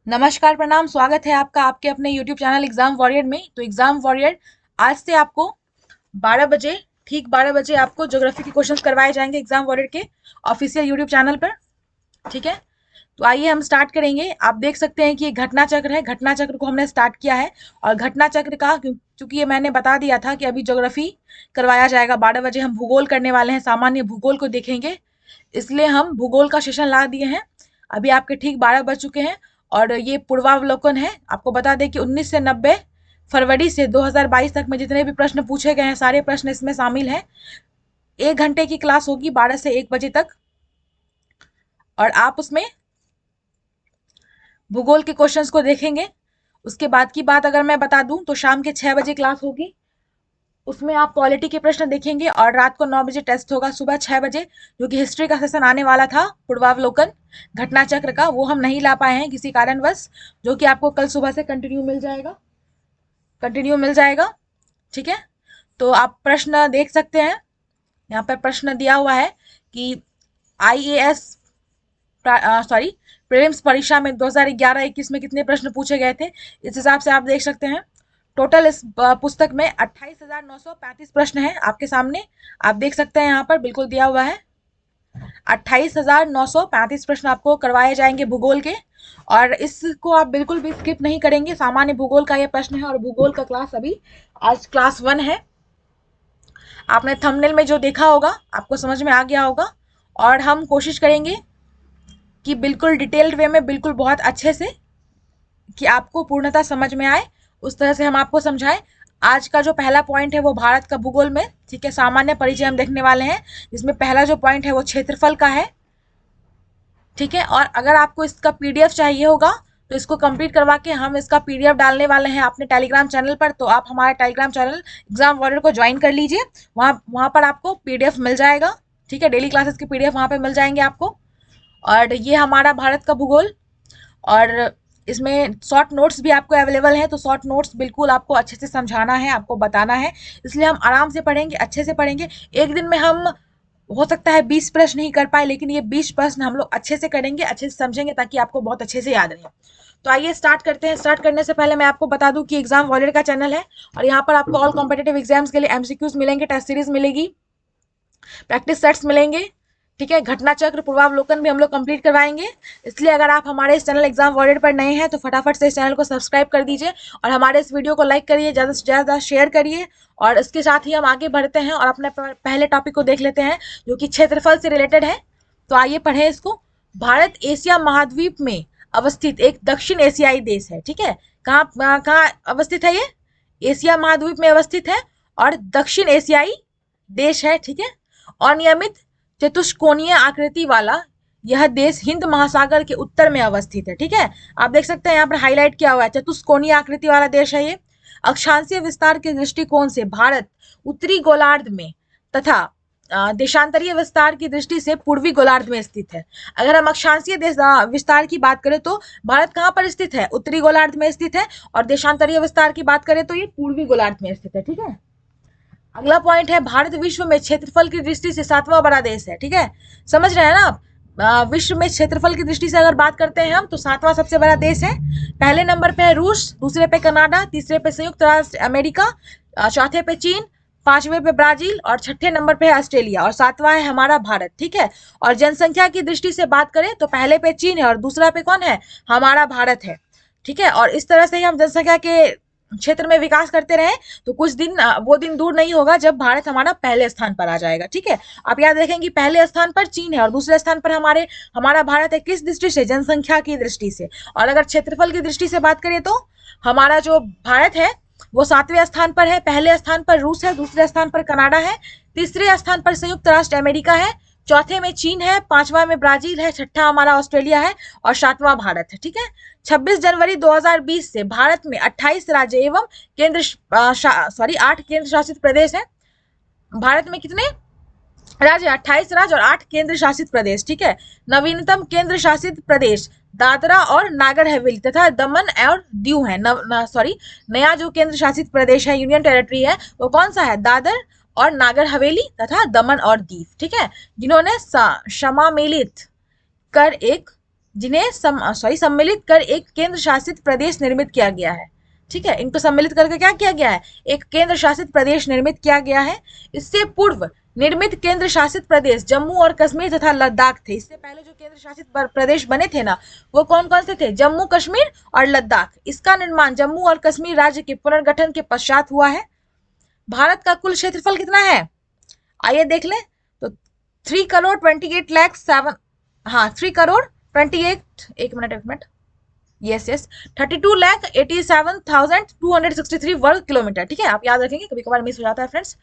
नमस्कार, प्रणाम, स्वागत है आपका आपके अपने यूट्यूब चैनल एग्जाम वॉरियर में। तो एग्जाम वॉरियर आज से आपको 12 बजे, ठीक 12 बजे आपको ज्योग्राफी के क्वेश्चंस करवाए जाएंगे एग्जाम वॉरियर के ऑफिशियल यूट्यूब चैनल पर। ठीक है, तो आइए हम स्टार्ट करेंगे। आप देख सकते हैं कि ये घटना चक्र है, घटना चक्र को हमने स्टार्ट किया है। और घटना चक्र का चूंकि ये मैंने बता दिया था कि अभी ज्योग्राफी करवाया जाएगा 12 बजे, हम भूगोल करने वाले हैं, सामान्य भूगोल को देखेंगे, इसलिए हम भूगोल का सेशन ला दिए हैं। अभी आपके ठीक 12 बज चुके हैं और ये पूर्वावलोकन है। आपको बता दें कि 19 से 90 फरवरी से 2022 तक में जितने भी प्रश्न पूछे गए हैं सारे प्रश्न इसमें शामिल हैं। 1 घंटे की क्लास होगी 12 से 1 बजे तक, और आप उसमें भूगोल के क्वेश्चंस को देखेंगे। उसके बाद की बात अगर मैं बता दूं तो शाम के 6 बजे क्लास होगी, उसमें आप पॉलिटी के प्रश्न देखेंगे, और रात को 9 बजे टेस्ट होगा। सुबह 6 बजे जो कि हिस्ट्री का सेशन आने वाला था पूर्वावलोकन घटना चक्र का, वो हम नहीं ला पाए हैं किसी कारणवश, जो कि आपको कल सुबह से कंटिन्यू मिल जाएगा। ठीक है, तो आप प्रश्न देख सकते हैं। यहाँ पर प्रश्न दिया हुआ है कि आईएएस प्रीलिम्स परीक्षा में 2011-21 में कितने प्रश्न पूछे गए थे। इस हिसाब से आप देख सकते हैं टोटल इस पुस्तक में 28,935 प्रश्न हैं आपके सामने। आप देख सकते हैं यहाँ पर बिल्कुल दिया हुआ है 28,935 प्रश्न आपको करवाए जाएंगे भूगोल के, और इसको आप बिल्कुल भी स्किप नहीं करेंगे। सामान्य भूगोल का ये प्रश्न है और भूगोल का क्लास अभी आज क्लास 1 है। आपने थंबनेल में जो देखा होगा आपको समझ में आ गया होगा, और हम कोशिश करेंगे कि बिल्कुल डिटेल्ड वे में, बिल्कुल बहुत अच्छे से, कि आपको पूर्णतः समझ में आए उस तरह से हम आपको समझाएं। आज का जो पहला पॉइंट है वो भारत का भूगोल में, ठीक है, सामान्य परिचय हम देखने वाले हैं, जिसमें पहला जो पॉइंट है वो क्षेत्रफल का है। ठीक है, और अगर आपको इसका पीडीएफ चाहिए होगा तो इसको कंप्लीट करवा के हम इसका पीडीएफ डालने वाले हैं अपने टेलीग्राम चैनल पर। तो आप हमारे टेलीग्राम चैनल एग्जाम वॉरियर को ज्वाइन कर लीजिए, वहाँ पर आपको पीडीएफ मिल जाएगा। ठीक है, डेली क्लासेस के पीडीएफ वहाँ पर मिल जाएंगे आपको। और ये हमारा भारत का भूगोल, और इसमें शॉर्ट नोट्स भी आपको अवेलेबल हैं। तो शॉर्ट नोट्स बिल्कुल आपको अच्छे से समझाना है, आपको बताना है, इसलिए हम आराम से पढ़ेंगे, अच्छे से पढ़ेंगे। एक दिन में हम हो सकता है 20 प्रश्न नहीं कर पाए, लेकिन ये 20 प्रश्न हम लोग अच्छे से करेंगे, अच्छे से समझेंगे, ताकि आपको बहुत अच्छे से याद रहे। तो आइए स्टार्ट करते हैं। स्टार्ट करने से पहले मैं आपको बता दूं कि एग्जाम वॉरियर का चैनल है, और यहाँ पर आपको ऑल कॉम्पिटेटिव एग्जाम्स के लिए एमसीक्यूज मिलेंगे, टेस्ट सीरीज मिलेगी, प्रैक्टिस सेट्स मिलेंगे। ठीक है, घटना चक्र पूर्वावलोकन भी हम लोग कंप्लीट करवाएंगे। इसलिए अगर आप हमारे इस चैनल एग्जाम वॉरियर पर नए हैं तो फटाफट से इस चैनल को सब्सक्राइब कर दीजिए, और हमारे इस वीडियो को लाइक करिए, ज़्यादा से ज़्यादा शेयर करिए। और इसके साथ ही हम आगे बढ़ते हैं और अपने पहले टॉपिक को देख लेते हैं, जो कि क्षेत्रफल से रिलेटेड है। तो आइए पढ़ें इसको। भारत एशिया महाद्वीप में अवस्थित एक दक्षिण एशियाई देश है। ठीक है, कहाँ अवस्थित है ये? एशिया महाद्वीप में अवस्थित है और दक्षिण एशियाई देश है। ठीक है, अनियमित चतुष्कोणीय आकृति वाला यह देश हिंद महासागर के उत्तर में अवस्थित है। ठीक है, आप देख सकते हैं यहाँ पर हाईलाइट किया हुआ है, चतुष्कोणीय आकृति वाला देश है ये। अक्षांशीय विस्तार के दृष्टिकोण से भारत उत्तरी गोलार्ध में तथा देशांतरीय विस्तार की दृष्टि से पूर्वी गोलार्ध में स्थित है। अगर हम अक्षांशीय विस्तार की बात करें तो भारत कहाँ पर स्थित है? उत्तरी गोलार्ध में स्थित है, और देशांतरीय विस्तार की बात करें तो ये पूर्वी गोलार्ध में स्थित है। ठीक है, अगला पॉइंट है भारत विश्व में क्षेत्रफल की दृष्टि से 7वां बड़ा देश है। ठीक है, समझ रहे हैं ना आप? विश्व में क्षेत्रफल की दृष्टि से अगर बात करते हैं हम तो 7वां सबसे बड़ा देश है। पहले नंबर पे है रूस, दूसरे पे कनाडा, तीसरे पे संयुक्त राष्ट्र अमेरिका, चौथे पे चीन, 5वें पे ब्राजील, और 6ठे नंबर पे है ऑस्ट्रेलिया, और 7वां है हमारा भारत। ठीक है, और जनसंख्या की दृष्टि से बात करें तो पहले पे चीन है और दूसरा पे कौन है? हमारा भारत है। ठीक है, और इस तरह से ही हम जनसंख्या के क्षेत्र में विकास करते रहे तो कुछ दिन, वो दिन दूर नहीं होगा जब भारत हमारा पहले स्थान पर आ जाएगा। ठीक है, आप याद रखें कि पहले स्थान पर चीन है और दूसरे स्थान पर हमारा भारत है। किस दृष्टि से? जनसंख्या की दृष्टि से। और अगर क्षेत्रफल की दृष्टि से बात करें तो हमारा जो भारत है वो 7वें स्थान पर है। पहले स्थान पर रूस है, दूसरे स्थान पर कनाडा है, तीसरे स्थान पर संयुक्त राष्ट्र अमेरिका है, चौथे में चीन है, 5वां में ब्राजील है, 6ठा हमारा ऑस्ट्रेलिया है, और 7वां भारत है। ठीक है, 26 जनवरी 2020 से भारत में 28 राज्य एवं 8 केंद्र शासित प्रदेश है। भारत में कितने राज्य? 28 राज्य और 8 केंद्र शासित प्रदेश। ठीक है, नवीनतम केंद्र शासित प्रदेश दादरा और नागर हवेली तथा दमन और दीव है। नया जो केंद्र शासित प्रदेश है, यूनियन टेरिटरी है, वो कौन सा है? दादर और नागर हवेली तथा दमन और दीव। ठीक है, जिन्होंने समामेलित कर एक जिन्हें सम्मिलित कर एक केंद्र शासित प्रदेश निर्मित किया गया है। ठीक है, इनको सम्मिलित करके क्या किया गया है, एक केंद्र शासित प्रदेश निर्मित किया गया है। इससे पूर्व निर्मित केंद्र शासित प्रदेश जम्मू और कश्मीर तथा लद्दाख थे। इससे पहले जो केंद्र शासित प्रदेश बने थे ना, वो कौन कौन से थे, जम्मू कश्मीर और लद्दाख। इसका निर्माण जम्मू और कश्मीर राज्य के पुनर्गठन के पश्चात हुआ है। भारत का कुल क्षेत्रफल कितना है, आइए देख लें। तो 3,28,07,000, हाँ 3,28,000, एक मिनट, यस 32,87,263 वर्ग किलोमीटर। ठीक है, आप याद रखेंगे, कभी कभार मिस हो जाता है फ्रेंड्स।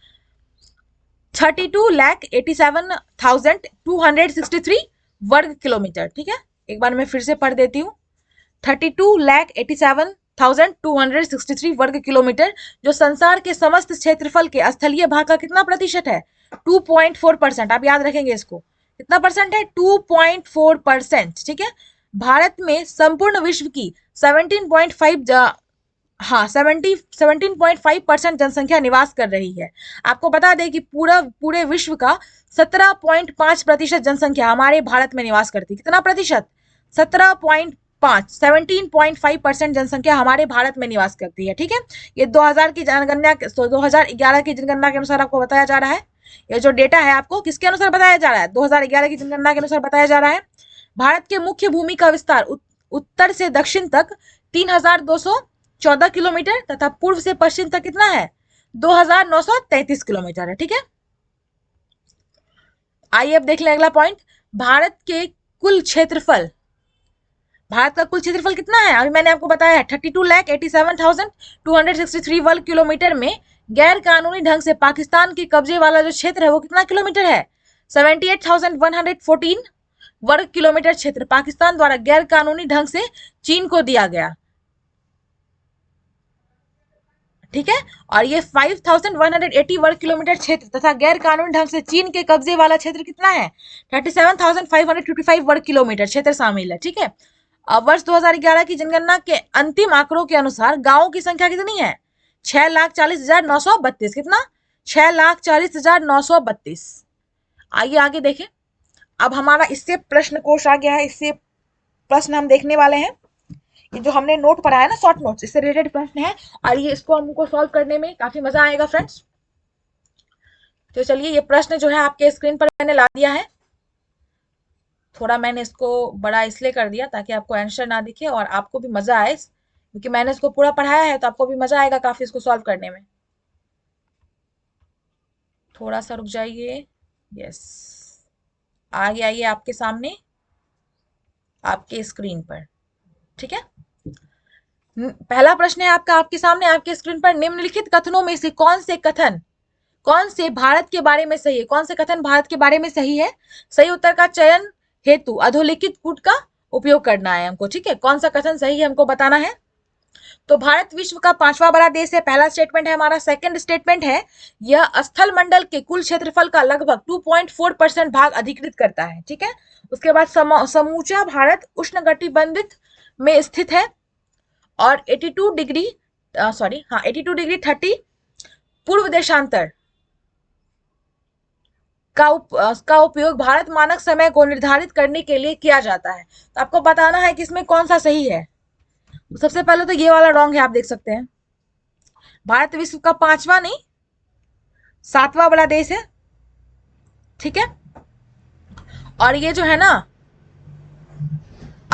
32,87,263 वर्ग किलोमीटर। ठीक है, एक बार मैं फिर से पढ़ देती हूँ, 32,87,263 वर्ग किलोमीटर, जो संसार के समस्त क्षेत्रफल के स्थलीय भाग का कितना प्रतिशत है, 2.4%। आप याद रखेंगे इसको, कितना परसेंट है, 2.4%। ठीक है, भारत में संपूर्ण विश्व की 17.5% जनसंख्या निवास कर रही है। आपको बता दें कि पूरे विश्व का 17.5% जनसंख्या हमारे भारत में निवास करती है। कितना प्रतिशत, 17.5 जनसंख्या हमारे भारत में निवास करती है। ठीक है, ये 2000 की जनगणना, 2011 की जनगणना के अनुसार आपको बताया जा रहा है। ये जो डेटा है आपको किसके अनुसार बताया जा रहा है, 2011 की जनगणना के अनुसार बताया जा रहा है। भारत के मुख्य भूमि का विस्तार उत्तर से दक्षिण तक 3,214 किलोमीटर तथा पूर्व से पश्चिम तक कितना है, 2,933 किलोमीटर है। ठीक है, आइए अब देख लें अगला पॉइंट। भारत का कुल क्षेत्रफल कितना है, अभी मैंने आपको बताया है 32,87,263 वर्ग किलोमीटर में गैर कानूनी ढंग से पाकिस्तान के कब्जे वाला जो क्षेत्र है वो कितना किलोमीटर है, 78,114 वर्ग किलोमीटर क्षेत्र पाकिस्तान द्वारा गैर कानूनी ढंग से चीन को दिया गया। ठीक है, और ये 5,180 वर्ग किलोमीटर क्षेत्र तथा गैर कानूनी ढंग से चीन के कब्जे वाला क्षेत्र कितना है, 37,555 वर्ग किलोमीटर क्षेत्र शामिल है। ठीक है, वर्ष 2011 की जनगणना के अंतिम आंकड़ों के अनुसार गांवों की संख्या कितनी है, 6,40,932। कितना, 6,40,932। आइए आगे देखें। अब हमारा इससे प्रश्न कोश आ गया है, इससे प्रश्न हम देखने वाले हैं। ये जो हमने नोट पढ़ा है ना, शॉर्ट नोट्स, इससे रिलेटेड प्रश्न है और ये इसको हमको सॉल्व करने में काफी मजा आएगा फ्रेंड्स। तो चलिए, ये प्रश्न जो है आपके स्क्रीन पर मैंने ला दिया है। थोड़ा मैंने इसको बड़ा इसलिए कर दिया ताकि आपको आंसर ना दिखे और आपको भी मजा आए, क्योंकि मैंने इसको पूरा पढ़ाया है तो आपको भी मजा आएगा काफी इसको सॉल्व करने में। थोड़ा सा रुक जाइए, यस, आगे आइए आपके सामने, आपके स्क्रीन पर। ठीक है, पहला प्रश्न है आपका, आपके सामने आपके स्क्रीन पर, निम्नलिखित कथनों में से कौन से भारत के बारे में सही है, कौन से कथन भारत के बारे में सही है। सही उत्तर का चयन हेतु अधोलिखित कूट का उपयोग करना है हमको। ठीक है, कौन सा कथन सही है हमको बताना है। तो भारत विश्व का 5वां बड़ा देश है, पहला स्टेटमेंट है हमारा। सेकंड स्टेटमेंट है, यह स्थल मंडल के कुल क्षेत्रफल का लगभग 2.4% भाग अधिकृत करता है। ठीक है, उसके बाद समूचा भारत उष्णकटिबंधित में स्थित है और 82 डिग्री 30 पूर्व देशांतर का उपयोग भारत मानक समय को निर्धारित करने के लिए किया जाता है। तो आपको बताना है कि इसमें कौन सा सही है। तो सबसे पहले तो ये वाला रॉन्ग है, आप देख सकते हैं। भारत विश्व का 5वां नहीं 7वां बड़ा देश है। ठीक है, और ये जो है ना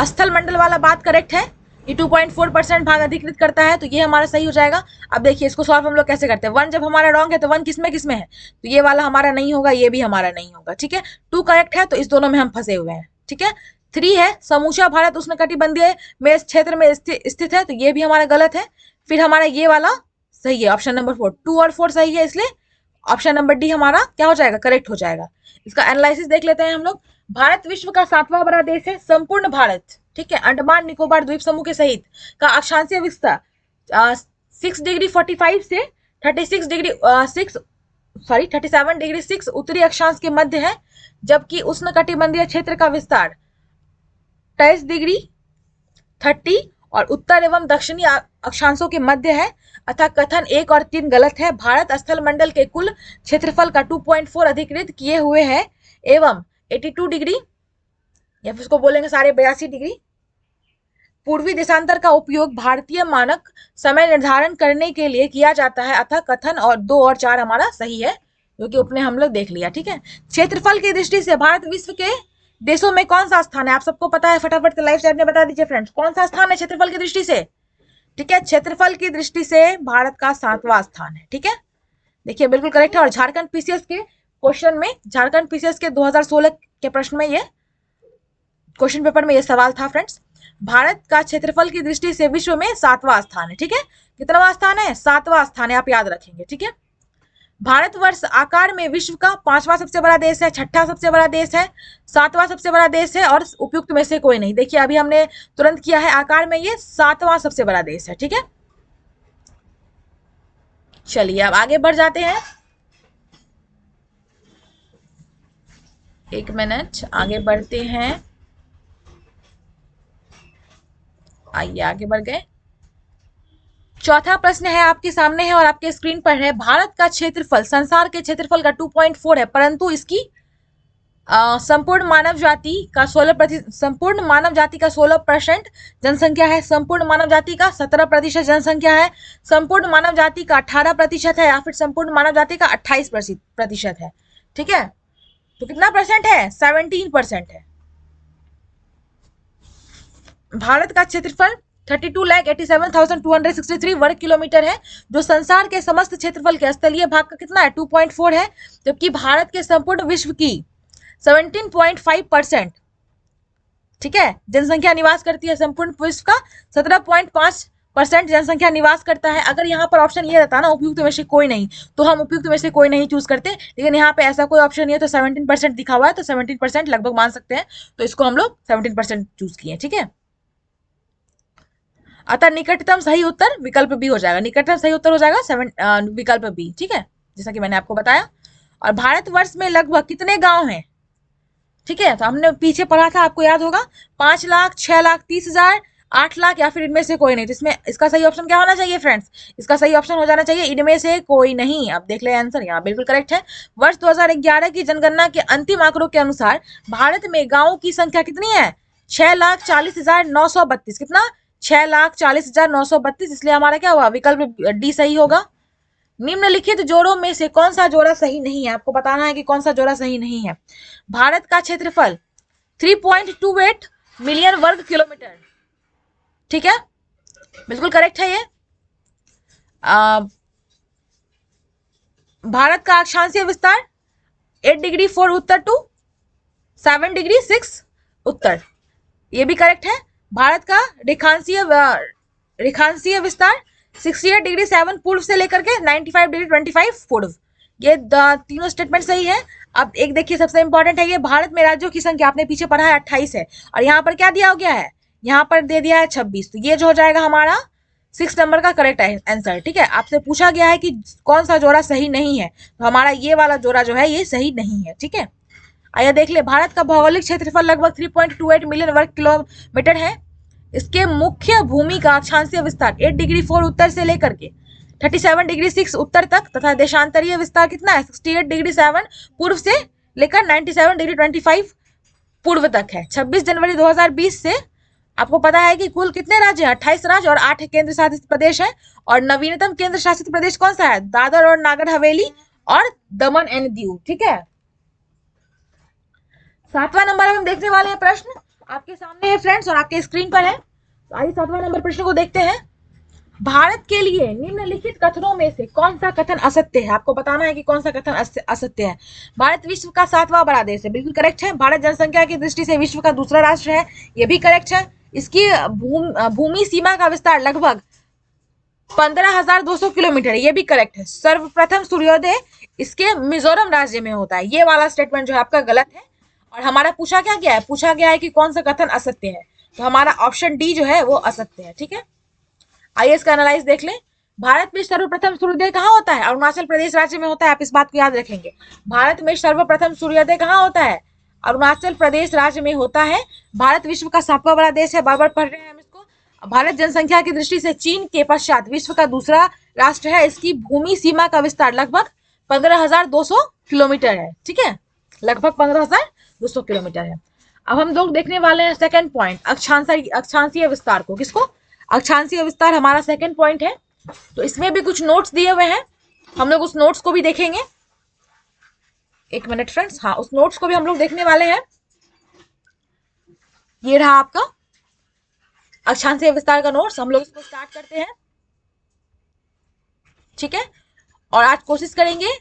स्थल मंडल वाला बात करेक्ट है, ये 2.4% भाग अधिकृत करता है, तो ये हमारा सही हो जाएगा। अब देखिए इसको सॉल्व हम लोग कैसे करते हैं। 1 जब हमारा रॉन्ग है तो 1 किसमें है, तो ये वाला हमारा नहीं होगा, ये भी हमारा नहीं होगा। ठीक है, 2 करेक्ट है, तो इस दोनों में हम फंसे हुए हैं। ठीक है, 3 है, समूचा भारत उष्णकटिबंधीय में क्षेत्र में स्थित है, तो ये भी हमारा गलत है। फिर हमारा ये वाला सही है, ऑप्शन नंबर 4, 2 और 4 सही है, इसलिए ऑप्शन नंबर डी हमारा क्या हो जाएगा, करेक्ट हो जाएगा। इसका एनालिसिस देख लेते हैं हम लोग। भारत विश्व का 7वां बड़ा देश है, संपूर्ण भारत। ठीक है, अंडमान निकोबार द्वीप समूह के सहित का अक्षांशीय विस्तार 6 डिग्री 45 से 37 डिग्री 6 उत्तरी अक्षांश के मध्य है, जबकि उष्णकटिबंधीय क्षेत्र का विस्तार 23 डिग्री 30 और उत्तर एवं दक्षिणी अक्षांशों के मध्य है। अतः कथन 1 और 3 गलत है। भारत स्थल मंडल के कुल क्षेत्रफल का 2.4 अधिकृत किए हुए है एवं 82 डिग्री या फिर उसको बोलेंगे 82.5 डिग्री। पूर्वी देशांतर का उपयोग भारतीय मानक समय निर्धारण करने के लिए किया जाता है, अतः कथन और 2 और 4 हमारा सही है, जो कि उपने हम लोग देख लिया। ठीक है, क्षेत्रफल की दृष्टि से भारत विश्व के देशों में कौन सा स्थान है? आप सबको पता है, फटाफट लाइव चैट में बता दीजिए फ्रेंड्स, कौन सा स्थान है क्षेत्रफल की दृष्टि से? ठीक है, क्षेत्रफल की दृष्टि से भारत का 7वां स्थान है। ठीक है, देखिए बिल्कुल करेक्ट है। और झारखंड पीसीएस के क्वेश्चन में, झारखंड पीसीएस के 2016 के प्रश्न में, ये क्वेश्चन पेपर में ये सवाल था फ्रेंड्स। भारत का क्षेत्रफल की दृष्टि से विश्व में 7वां स्थान है। ठीक है, कितनावां स्थान है? 7वां स्थान है, आप याद रखेंगे। ठीक है, भारतवर्ष आकार में विश्व का 5वां सबसे बड़ा देश है, 6ठा सबसे बड़ा देश है, 7वां सबसे बड़ा देश है और उपयुक्त में से कोई नहीं। देखिए अभी हमने तुरंत किया है, आकार में ये 7वां सबसे बड़ा देश है। ठीक है, चलिए अब आगे बढ़ जाते हैं। 1 मिनट, आगे बढ़ते हैं। आइए आगे बढ़ गए। चौथा प्रश्न है आपके सामने है और आपके स्क्रीन पर है। भारत का क्षेत्रफल संसार के क्षेत्रफल का 2.4 है, परंतु इसकी संपूर्ण मानव जाति का 16% जनसंख्या है, संपूर्ण मानव जाति का 17% जनसंख्या है, संपूर्ण मानव जाति का 18% है, या फिर संपूर्ण मानव जाति का 28% है। ठीक है, तो कितना परसेंट है? 17% है। भारत का क्षेत्रफल 32,87,263 वर्ग किलोमीटर है, जो संसार के समस्त क्षेत्रफल के स्थलीय भाग का कितना है? 2.4 है, जबकि भारत के संपूर्ण विश्व की 17.5%, ठीक है, जनसंख्या निवास करती है। संपूर्ण विश्व का 17.5% जनसंख्या निवास करता है। अगर यहाँ पर ऑप्शन ये रहता ना उपयुक्त में से कोई नहीं, तो हम उपयुक्त में से कोई नहीं चूज करते, लेकिन यहाँ पे ऐसा कोई ऑप्शन नहीं है, तो 17% दिखा हुआ है, तो 17% लगभग मान सकते हैं, तो इसको हम लोग 17% चूज किए। ठीक है, अतः निकटतम सही उत्तर विकल्प बी हो जाएगा। निकटतम सही उत्तर हो जाएगा विकल्प बी। ठीक है, जैसा कि मैंने आपको बताया। और भारतवर्ष में लगभग कितने गांव हैं? ठीक है, तो हमने पीछे पढ़ा था, आपको याद होगा, 5 लाख, 6 लाख, 30,000, 8 लाख, या फिर इनमें से कोई नहीं। तो इसमें इसका सही ऑप्शन क्या होना चाहिए फ्रेंड्स? इसका सही ऑप्शन हो जाना चाहिए इनमें से कोई नहीं। अब देख ले आंसर, यहाँ बिल्कुल करेक्ट है। वर्ष 2011 की जनगणना के अंतिम आंकड़ों के अनुसार भारत में गांवों की संख्या कितनी है? 6,40,932। कितना? 6,40,932। इसलिए हमारा क्या हुआ? विकल्प डी सही होगा। निम्नलिखित जोड़ों में से कौन सा जोड़ा सही नहीं है? आपको बताना है कि कौन सा जोड़ा सही नहीं है। भारत का क्षेत्रफल 3.28 मिलियन वर्ग किलोमीटर। ठीक है, बिल्कुल करेक्ट है ये। भारत का अक्षांशीय विस्तार 8 डिग्री 4 उत्तर टू 7 डिग्री 6 उत्तर, ये भी करेक्ट है। भारत का रेखांशीय विस्तार 68 डिग्री 7 पूर्व से लेकर के 95 डिग्री 25 पूर्व, ये तीनों स्टेटमेंट सही है। अब एक देखिए सबसे इंपॉर्टेंट है ये, भारत में राज्यों की संख्या आपने पीछे पढ़ा है 28 है, और यहाँ पर क्या दिया गया है? यहाँ पर दे दिया है 26। तो ये जो हो जाएगा हमारा 6 नंबर का करेक्ट आंसर। ठीक है, आपसे पूछा गया है कि कौन सा जोड़ा सही नहीं है, तो हमारा ये वाला जोड़ा जो है ये सही नहीं है। ठीक है, आइए देख ले। भारत का भौगोलिक क्षेत्रफल लगभग 3.28 मिलियन वर्ग किलोमीटर है। इसके मुख्य भूमि का अक्षांशीय विस्तार 8 डिग्री 4 उत्तर से लेकर के 37 डिग्री 6 उत्तर तक, तथा देशांतरीय विस्तार कितना है? 68 डिग्री 7 पूर्व से लेकर 97 डिग्री 25 पूर्व तक है। 26 जनवरी 2020 से आपको पता है कि कुल कितने राज्य हैं? 28 राज्य और 8 केंद्र शासित प्रदेश है। और नवीनतम केंद्र शासित प्रदेश कौन सा है? दादर और नागर हवेली और दमन एंड दीव। ठीक है, 7वां नंबर हम देखने वाले हैं, प्रश्न आपके सामने है फ्रेंड्स और आपके स्क्रीन पर है। तो आइए 7वां नंबर प्रश्न को देखते हैं। भारत के लिए निम्नलिखित कथनों में से कौन सा कथन असत्य है? आपको बताना है कि कौन सा कथन असत्य है। भारत विश्व का 7वां बड़ा देश है, बिल्कुल करेक्ट है। भारत जनसंख्या की दृष्टि से विश्व का दूसरा राष्ट्र है, ये भी करेक्ट है। इसकी भूमि सीमा का विस्तार लगभग 15,200 किलोमीटर, ये भी करेक्ट है। सर्वप्रथम सूर्योदय इसके मिजोरम राज्य में होता है, ये वाला स्टेटमेंट जो है आपका गलत है। और हमारा पूछा क्या गया है? पूछा गया है कि कौन सा कथन असत्य है, तो हमारा ऑप्शन डी जो है वो असत्य है। ठीक है, आइए इसका एनालाइज देख लें। भारत में सर्वप्रथम सूर्योदय कहाँ होता है? अरुणाचल प्रदेश राज्य में होता है, आप इस बात को याद रखेंगे। भारत में सर्वप्रथम सूर्योदय कहाँ होता है? अरुणाचल प्रदेश राज्य में होता है। भारत विश्व का 7वां बड़ा देश है, बार बार पढ़ रहे हैं हम इसको। भारत जनसंख्या की दृष्टि से चीन के पश्चात विश्व का दूसरा राष्ट्र है। इसकी भूमि सीमा का विस्तार लगभग 15,200 किलोमीटर है। ठीक है, लगभग 15,200 किलोमीटर है। अब हम लोग देखने वाले हैं सेकंड पॉइंट, अक्षांशीय विस्तार को। किसको? अक्षांशीय विस्तार हमारा सेकंड पॉइंट है। तो इसमें भी कुछ नोट्स दिए हुए हैं, हम लोग उस नोट्स को भी देखेंगे। एक मिनट फ्रेंड्स, हाँ उस नोट्स को भी हम लोग देखने वाले हैं। ये रहा आपका अक्षांशीय विस्तार का नोट्स, हम लोग इसको स्टार्ट करते हैं। ठीक है, और आज कोशिश करेंगे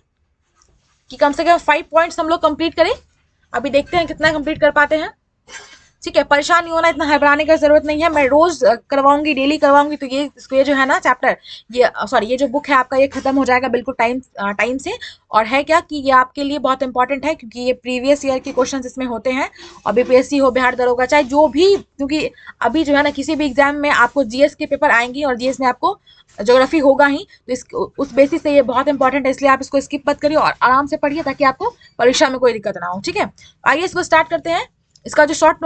कि कम से कम 5 पॉइंट्स हम लोग कंप्लीट करें। अभी देखते हैं कितना कंप्लीट कर पाते हैं। ठीक है, परेशान नहीं होना, इतना घबराने की जरूरत नहीं है, मैं रोज करवाऊंगी, डेली करवाऊंगी। तो ये जो है ना चैप्टर, ये जो बुक है आपका, ये खत्म हो जाएगा बिल्कुल टाइम से। और है क्या कि ये आपके लिए बहुत इंपॉर्टेंट है, क्योंकि ये प्रीवियस ईयर के क्वेश्चंस इसमें होते हैं। और बीपीएससी हो, बिहार दरोगा, चाहे जो भी, क्योंकि अभी जो है ना किसी भी एग्जाम में आपको जीएस के पेपर आएंगी और जीएस में आपको ज्योग्राफी होगा ही, तो उस बेसिस से ये बहुत इंपॉर्टेंट है, इसलिए आप इसको स्किप मत करिए और आराम से पढ़िए, ताकि आपको परीक्षा में कोई दिक्कत ना हो। ठीक है, आइए इसको स्टार्ट करते हैं। इसका जो शॉर्ट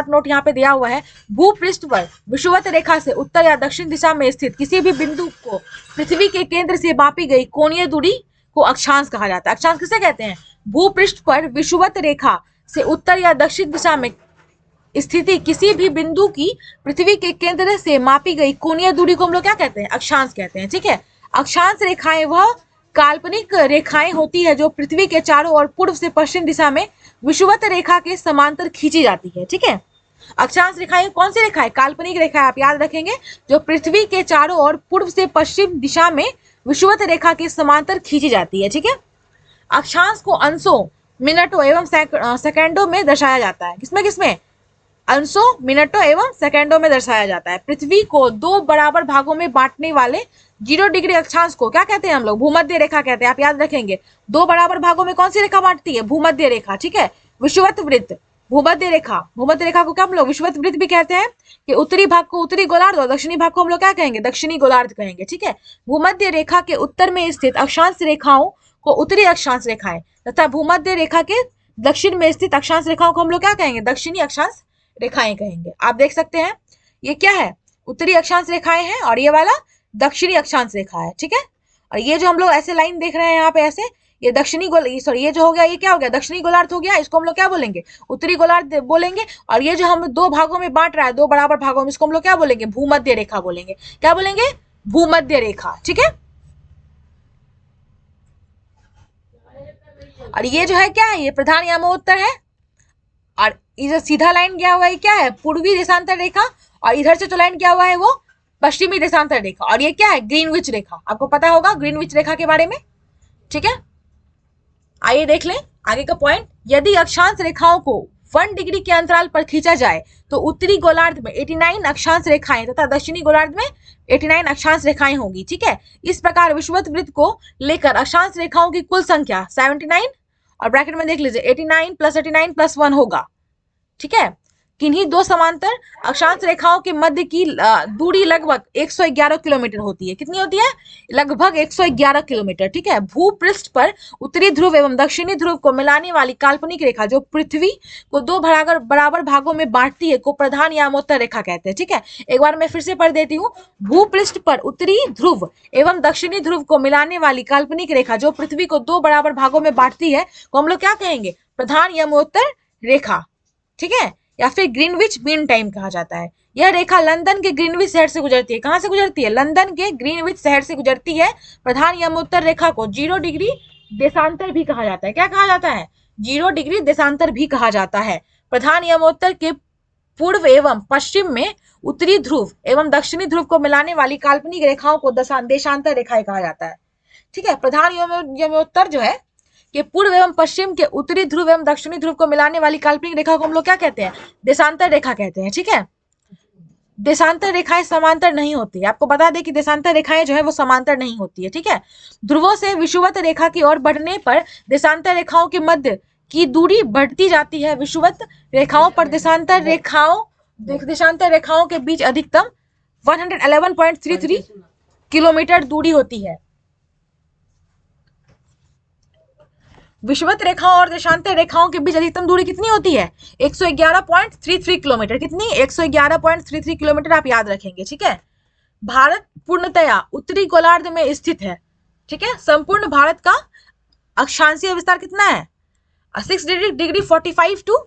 नोट यहाँ पे दिया हुआ है, भूपृष्ठ पर विषुवत रेखा से उत्तर या दक्षिण दिशा में स्थित किसी भी बिंदु को पृथ्वी के केंद्र से मापी गई कोणीय दूरी को अक्षांश कहा जाता है। अक्षांश किसे कहते हैं? भूपृष्ठ पर विषुवत रेखा से उत्तर या दक्षिण दिशा में स्थिति किसी भी बिंदु की पृथ्वी के केंद्र से मापी गई कोणीय दूरी को हम लोग क्या कहते हैं? अक्षांश कहते हैं। ठीक है, अक्षांश रेखाएं वह काल्पनिक रेखाएं होती है जो पृथ्वी के चारों ओर पूर्व से पश्चिम दिशा में विषुवत रेखा के समांतर खींची जाती है। ठीक है, अक्षांश रेखाएं कौन सी रेखा है? काल्पनिक रेखा है, आप याद रखेंगे, जो पृथ्वी के चारों ओर पूर्व से पश्चिम दिशा में विषुवत रेखा के समांतर खींची जाती है। ठीक है, अक्षांश को अंशों, मिनटों एवं सेकंडों में दर्शाया जाता है। किसमें किसमें? अंशों, मिनटों एवं सेकंडों में दर्शाया जाता है। पृथ्वी को 2 बराबर भागों में बांटने वाले 0 डिग्री अक्षांश को क्या कहते हैं हम लोग? भूमध्य रेखा कहते हैं, आप याद रखेंगे। 2 बराबर भागों में कौन सी रेखा बांटती है? भूमध्य रेखा। ठीक है, विषुवत वृत्त, भूमध्य रेखा, भूमध्य रेखा को क्या हम लोग विषुवत वृत्त भी कहते हैं, कि उत्तरी भाग को उत्तरी गोलार्ध और दक्षिणी भाग को हम लोग क्या कहेंगे? दक्षिणी गोलार्ध कहेंगे। ठीक है, भूमध्य रेखा के उत्तर में स्थित अक्षांश रेखाओं को उत्तरी अक्षांश रेखाएं तथा भूमध्य रेखा के दक्षिण में स्थित अक्षांश रेखाओं को हम लोग क्या कहेंगे? दक्षिणी अक्षांश रेखाएं कहेंगे। आप देख सकते हैं ये क्या है? उत्तरी अक्षांश रेखाएं हैं और ये वाला दक्षिणी अक्षांश रेखा है। ठीक है, और ये जो हम लोग ऐसे लाइन देख रहे हैं यहाँ पे ऐसे, ये ये जो हो गया, ये क्या हो गया? दक्षिणी गोलार्ध हो गया। इसको हम लोग क्या बोलेंगे? उत्तरी गोलार्ध बोलेंगे। और ये जो हम 2 भागों में बांट रहा है, 2 बराबर भागों में, इसको हम लोग क्या बोलेंगे? भूमध्य रेखा बोलेंगे। क्या बोलेंगे? भूमध्य रेखा। ठीक है, और ये जो है क्या है? ये प्रधान यमोत्तर है। और ये जो सीधा लाइन गया हुआ है क्या है? पूर्वी देशांतर रेखा। और इधर से जो लाइन गया हुआ है वो पश्चिमी देशांतर रेखा। और ये क्या है? ग्रीनविच रेखा। आपको पता होगा ग्रीनविच रेखा के बारे में। ठीक है, आइए देख लें आगे का पॉइंट। यदि अक्षांश रेखाओं को 1 डिग्री के अंतराल पर खींचा जाए तो उत्तरी गोलार्ध में 89 अक्षांश रेखाएं तथा दक्षिणी गोलार्ध में 89 अक्षांश रेखाएं होगी। ठीक है, इस प्रकार विषुवत वृत्त को लेकर अक्षांश रेखाओं की कुल संख्या 79, और ब्रैकेट में देख लीजिए 89 + 89 + 1 होगा। ठीक है, किन्हीं 2 समांतर अक्षांश रेखाओं के मध्य की दूरी लगभग 111 किलोमीटर होती है। कितनी होती है? लगभग 111 किलोमीटर। ठीक है, भूपृष्ठ पर उत्तरी ध्रुव एवं दक्षिणी ध्रुव को मिलाने वाली काल्पनिक रेखा जो पृथ्वी को 2 बराबर भागों में बांटती है को प्रधान यामोत्तर रेखा कहते हैं। ठीक है, एक बार मैं फिर से पढ़ देती हूँ। भूपृष्ठ पर उत्तरी ध्रुव एवं दक्षिणी ध्रुव को मिलाने वाली काल्पनिक रेखा जो पृथ्वी को 2 बराबर भागों में बांटती है को हम लोग क्या कहेंगे? प्रधान यामोत्तर रेखा। ठीक है, या फिर ग्रीनविच मीन टाइम कहा जाता है। यह रेखा लंदन के ग्रीनविच शहर से गुजरती है। कहां से गुजरती है? लंदन के ग्रीनविच शहर से गुजरती है। प्रधान यमोत्तर रेखा को 0 डिग्री देशांतर भी कहा जाता है। क्या कहा जाता है? 0 डिग्री देशांतर भी कहा जाता है। प्रधान यमोत्तर के पूर्व एवं पश्चिम में उत्तरी ध्रुव एवं दक्षिणी ध्रुव को मिलाने वाली काल्पनिक रेखाओं को देशांतर रेखाएं कहा जाता है। ठीक है, प्रधान यमोत्तर जो है कि पूर्व एवं पश्चिम के उत्तरी ध्रुव एवं दक्षिणी ध्रुव को मिलाने वाली काल्पनिक रेखा को हम लोग क्या कहते हैं? देशांतर रेखा कहते हैं। ठीक है, देशांतर रेखाएं समांतर नहीं होती। आपको बता दें कि देशांतर रेखाएं जो है वो समांतर नहीं होती है। ठीक है, ध्रुवों से विषुवत रेखा की ओर बढ़ने पर देशांतर रेखाओं के मध्य की दूरी बढ़ती जाती है। विषुवत रेखाओं पर देशांतर रेखाओं के बीच अधिकतम 111.33 किलोमीटर दूरी होती है। विषुवत रेखाओं और देशांतर रेखाओं के बीच अधिकतम दूरी कितनी होती है? 111.33 किलोमीटर। कितनी? 111.33 किलोमीटर आप याद रखेंगे। ठीक है, भारत पूर्णतया उत्तरी गोलार्ध में स्थित है। ठीक है, संपूर्ण भारत का अक्षांशीय विस्तार कितना है? 6 डिग्री 45 to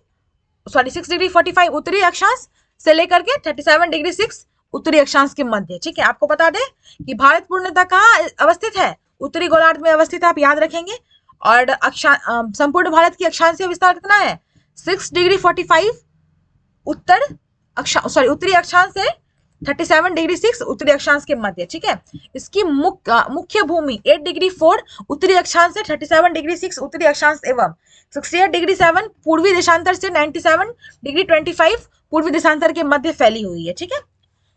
सॉरी 6°45 उत्तरी अक्षांश से लेकर के 37°6 उत्तरी अक्षांश के मध्य। ठीक है, आपको बता दें कि भारत पूर्णतः कहाँ अवस्थित है, उत्तरी गोलार्ध में अवस्थित है, आप याद रखेंगे। और संपूर्ण भारत की अक्षांशीय विस्तार कितना है, 6°45 उत्तरी अक्षांश से 37°6 उत्तरी अक्षांश के मध्य। ठीक है, इसकी मुख्य भूमि 8°4 उत्तरी अक्षांश से 37°6 उत्तरी अक्षांश एवं 68°7 पूर्वी देशांतर से 97°25 पूर्वी देशांतर के मध्य फैली हुई है। ठीक है,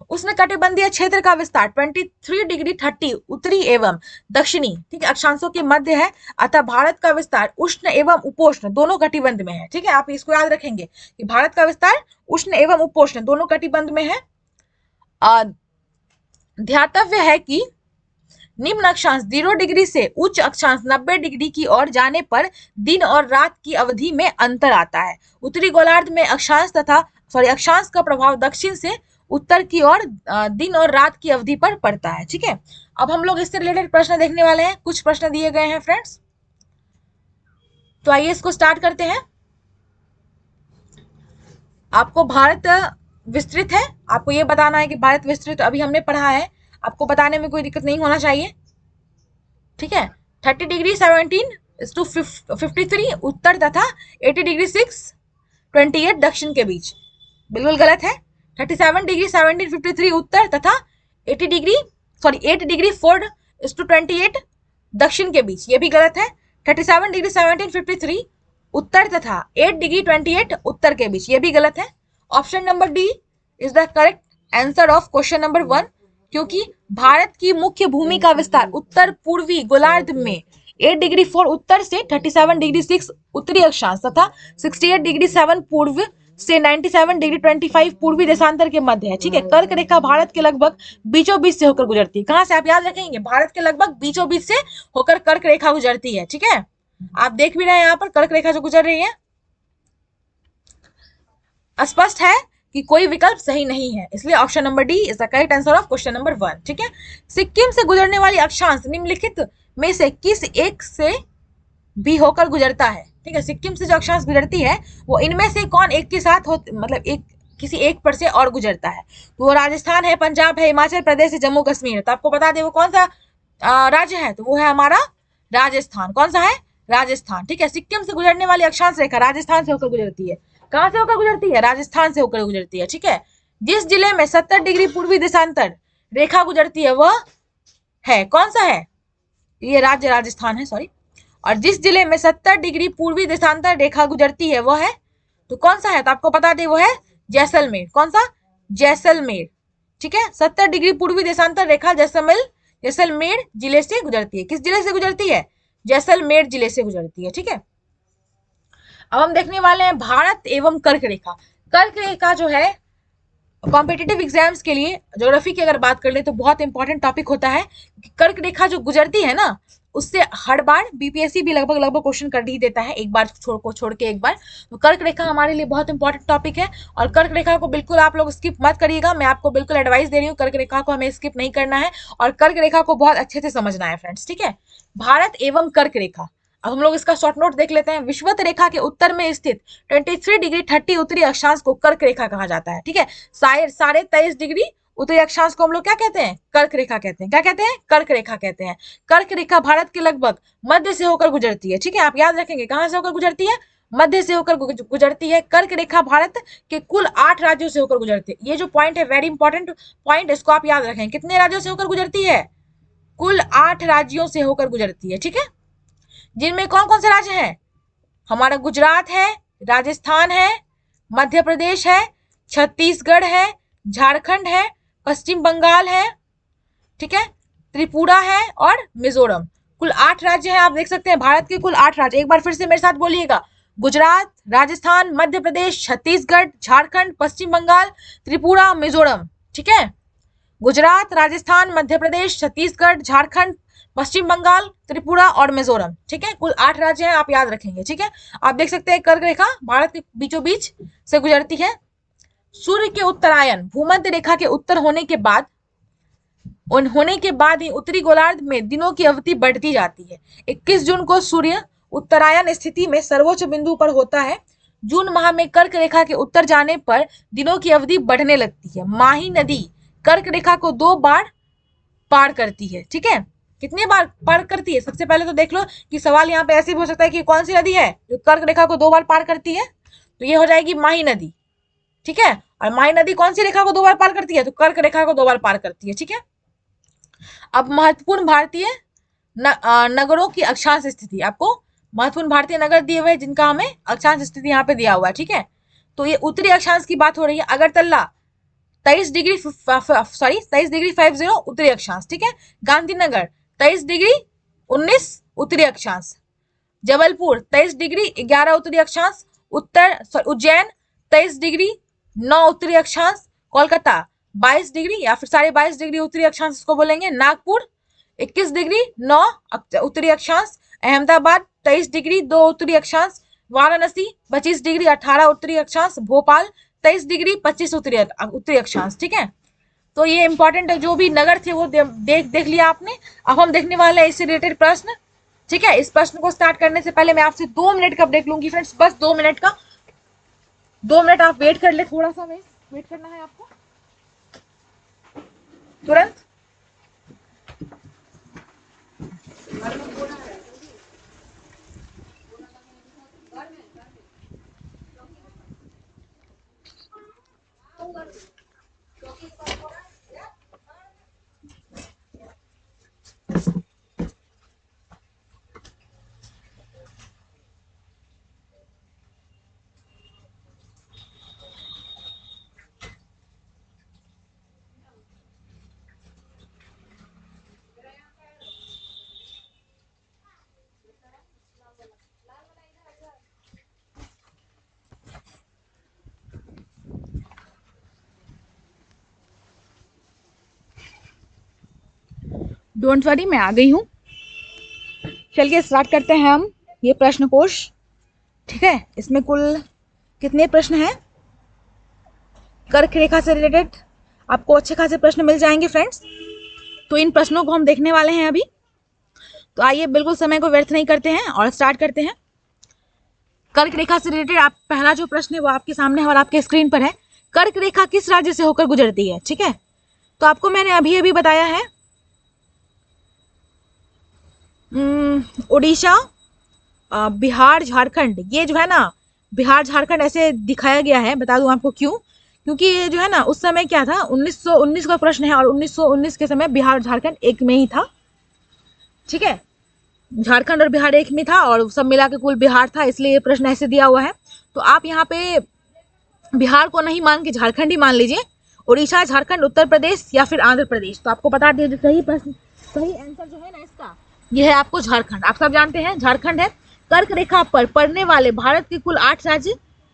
उष्णकटिबंधीय क्षेत्र का विस्तार 23°30 उत्तरी एवं दक्षिणी, ठीक है, अक्षांशों के मध्य है। अतः भारत का विस्तार उष्ण एवं उपोष्ण दोनों कटिबंध में है। ठीक है, आप इसको याद रखेंगे कि भारत का विस्तार उष्ण एवं उपोष्ण दोनों कटिबंध में है। ध्यातव्य है कि निम्न अक्षांश 0° से उच्च अक्षांश 90° की ओर जाने पर दिन और रात की अवधि में अंतर आता है। उत्तरी गोलार्ध में अक्षांश का प्रभाव दक्षिण से उत्तर की ओर दिन और रात की अवधि पर पड़ता है। ठीक है, अब हम लोग इससे रिलेटेड प्रश्न देखने वाले हैं। कुछ प्रश्न दिए गए हैं फ्रेंड्स, तो आइए इसको स्टार्ट करते हैं। आपको भारत विस्तृत है, आपको ये बताना है कि भारत विस्तृत अभी हमने पढ़ा है, आपको बताने में कोई दिक्कत नहीं होना चाहिए। ठीक है, 30°17:53 उत्तर तथा 80°6:28 दक्षिण के बीच, बिल्कुल गलत है। 37°17:53 उत्तर तथा 8°4:28 दक्षिण के बीच, ये भी गलत है। 37°17:53 उत्तर तथा 8°28 उत्तर के बीच, ये भी गलत है। Option number D is the correct answer of question number 1, क्योंकि भारत की मुख्य भूमि का विस्तार उत्तर पूर्वी गोलार्ध में 8°4 उत्तर से 37°6 उत्तरी अक्षांश तथा 68°7 पूर्व से 97°25 पूर्वी देशांतर के मध्य है। ठीक है, कर्क रेखा भारत के लगभग बीचों बीच से होकर गुजरती है। कहां से, आप याद रखेंगे, भारत के लगभग बीचों बीच से होकर कर्क रेखा गुजरती है। ठीक है, आप देख भी रहे हैं यहाँ पर कर्क रेखा जो गुजर रही है। स्पष्ट है कि कोई विकल्प सही नहीं है, इसलिए option number D is the correct answer of question number 1। ठीक है, सिक्किम से गुजरने वाली अक्षांश निम्नलिखित में से किस एक से भी होकर गुजरता है। ठीक है, सिक्किम से जो अक्षांश गुजरती है वो इनमें से कौन एक के साथ मतलब किसी एक पर से और गुजरता है। तो वो राजस्थान है, पंजाब है, हिमाचल प्रदेश है, जम्मू कश्मीर है। तो आपको बता दें वो कौन सा राज्य है, तो वो है हमारा राजस्थान। कौन सा है, राजस्थान। ठीक है, सिक्किम से गुजरने वाली अक्षांश रेखा राजस्थान से होकर गुजरती है। कहां से होकर गुजरती है, राजस्थान से होकर गुजरती है। ठीक है, जिस जिले में 70° पूर्वी देशांतर रेखा गुजरती है वह है, कौन सा है, ये राज्य राजस्थान है, सॉरी। और जिस जिले में 70° पूर्वी देशांतर रेखा गुजरती है वो है, तो कौन सा है, तो आपको बता दे वो है जैसलमेर। कौन सा, जैसलमेर। ठीक है, 70° पूर्वी देशांतर रेखा जैसलमेर जिले से गुजरती है। किस जिले से गुजरती है, जैसलमेर जिले से गुजरती है। ठीक है, अब हम देखने वाले हैं भारत एवं कर्क रेखा। कर्क रेखा जो है कॉम्पिटिटिव एग्जाम्स के लिए ज्योग्राफी की अगर बात कर ले तो बहुत इंपॉर्टेंट टॉपिक होता है। कर्क रेखा जो गुजरती है ना, उससे हर बार बीपीएससी भी लगभग क्वेश्चन कर ही देता है, एक बार छोड़ के एक बार। तो कर्क रेखा हमारे लिए बहुत इंपॉर्टेंट टॉपिक है, और कर्क रेखा को बिल्कुल आप लोग स्किप मत करिएगा। मैं आपको बिल्कुल एडवाइस दे रही हूँ, कर्क रेखा को हमें स्किप नहीं करना है और कर्क रेखा को बहुत अच्छे से समझना है फ्रेंड्स। ठीक है, भारत एवं कर्क रेखा, अब हम लोग इसका शॉर्ट नोट देख लेते हैं। विषुवत रेखा के उत्तर में स्थित 23°30 उत्तरी अक्षांश को कर्क रेखा कहा जाता है। ठीक है, 23.5° उत्तरी अक्षांश को हम लोग क्या कहते हैं, कर्क रेखा कहते हैं। क्या कहते हैं, कर्क रेखा कहते हैं। कर्क रेखा भारत के लगभग मध्य से होकर गुजरती है। ठीक है, आप याद रखेंगे कहां से होकर गुजरती है, मध्य से होकर गुजरती है। कर्क रेखा भारत के कुल 8 राज्यों से होकर गुजरती है। ये जो पॉइंट है वेरी इंपॉर्टेंट पॉइंट, इसको आप याद रखें। कितने राज्यों से होकर गुजरती है, कुल 8 राज्यों से होकर गुजरती है। ठीक है, जिनमें कौन कौन से राज्य हैं, हमारा गुजरात है, राजस्थान है, मध्य प्रदेश है, छत्तीसगढ़ है, झारखंड है, पश्चिम बंगाल है, ठीक है, त्रिपुरा है और मिजोरम। कुल 8 राज्य हैं, आप देख सकते हैं भारत के कुल 8 राज्य। एक बार फिर से मेरे साथ बोलिएगा, गुजरात, राजस्थान, मध्य प्रदेश, छत्तीसगढ़, झारखंड, पश्चिम बंगाल, त्रिपुरा, मिजोरम। ठीक है, गुजरात, राजस्थान, मध्य प्रदेश, छत्तीसगढ़, झारखंड, पश्चिम बंगाल, त्रिपुरा और मिजोरम। ठीक है, कुल 8 राज्य हैं, आप याद रखेंगे। ठीक है, आप देख सकते हैं कर्क रेखा भारत के बीचों बीच से गुजरती है। सूर्य के उत्तरायण भूमध्य रेखा के उत्तर होने के बाद ही उत्तरी गोलार्ध में दिनों की अवधि बढ़ती जाती है। 21 जून को सूर्य उत्तरायण स्थिति में सर्वोच्च बिंदु पर होता है, जून माह में कर्क रेखा के उत्तर जाने पर दिनों की अवधि बढ़ने लगती है। माही नदी कर्क रेखा को 2 बार पार करती है। ठीक है, कितने बार पार करती है? सबसे पहले तो देख लो कि सवाल यहाँ पे ऐसे भी हो सकता है कि कौन सी नदी है जो कर्क रेखा को 2 बार पार करती है, तो ये हो जाएगी माही नदी। ठीक है, और माही नदी कौन सी रेखा को 2 बार पार करती है? तो कर्क रेखा को 2 बार पार करती है। ठीक है, अब महत्वपूर्ण भारतीय नगरों की अक्षांश स्थिति, आपको महत्वपूर्ण भारतीय नगर दिए हुए जिनका हमें अक्षांश स्थिति यहाँ पे दिया हुआ है। ठीक है, तो ये उत्तरी अक्षांश की बात हो रही है। अगरतला 23 डिग्री 50 उत्तरी अक्षांश। ठीक है, गांधीनगर 23 डिग्री 19 उत्तरी अक्षांश, जबलपुर 23 डिग्री 11 उत्तरी अक्षांश, उज्जैन 23 डिग्री 9 उत्तरी अक्षांश, कोलकाता 22 डिग्री या फिर 22.5 डिग्री उत्तरी अक्षांश इसको बोलेंगे, नागपुर 21 डिग्री 9 उत्तरी अक्षांश, अहमदाबाद 23 डिग्री 2 उत्तरी अक्षांश, वाराणसी 25 डिग्री 18 उत्तरी अक्षांश, भोपाल 23 डिग्री 25 उत्तरी अक्षांश। ठीक है, तो ये इंपॉर्टेंट जो भी नगर थे वो देख लिया आपने। अब हम देखने वाले हैं इससे रिलेटेड प्रश्न। ठीक है, इस प्रश्न को स्टार्ट करने से पहले मैं आपसे 2 मिनट का ब्रेक लूंगी फ्रेंड्स, बस 2 मिनट का। 2 मिनट आप वेट कर ले, थोड़ा सा वेट करना है आपको तुरंत। डोंट वरी, मैं आ गई हूँ। चलिए स्टार्ट करते हैं हम ये प्रश्न कोश। ठीक है, इसमें कुल कितने प्रश्न हैं कर्क रेखा से रिलेटेड? आपको अच्छे खासे प्रश्न मिल जाएंगे फ्रेंड्स, तो इन प्रश्नों को हम देखने वाले हैं अभी। तो आइए बिल्कुल समय को व्यर्थ नहीं करते हैं और स्टार्ट करते हैं। कर्क रेखा से रिलेटेड आप पहला जो प्रश्न है वो आपके सामने है और आपके स्क्रीन पर है। कर्क रेखा किस राज्य से होकर गुजरती है? ठीक है, तो आपको मैंने अभी अभी बताया है उड़ीसा, बिहार, झारखंड। ये जो है ना बिहार झारखंड ऐसे दिखाया गया है, बता दूं आपको क्यों, क्योंकि ये जो है ना उस समय क्या था, 1919 का प्रश्न है और 1919 के समय बिहार झारखंड एक में ही था। ठीक है, झारखंड और बिहार एक में था और सब मिला के कुल बिहार था, इसलिए ये प्रश्न ऐसे दिया हुआ है। तो आप यहाँ पे बिहार को नहीं मान के झारखंड ही मान लीजिए, उड़ीसा, झारखंड, उत्तर प्रदेश या फिर आंध्र प्रदेश। तो आपको बता दीजिए सही आंसर जो है ना इसका ये है आपको झारखंड। आप सब जानते हैं झारखंड है। कर्क रेखा पर पड़ने वाले भारत के कुल 8 राज्य,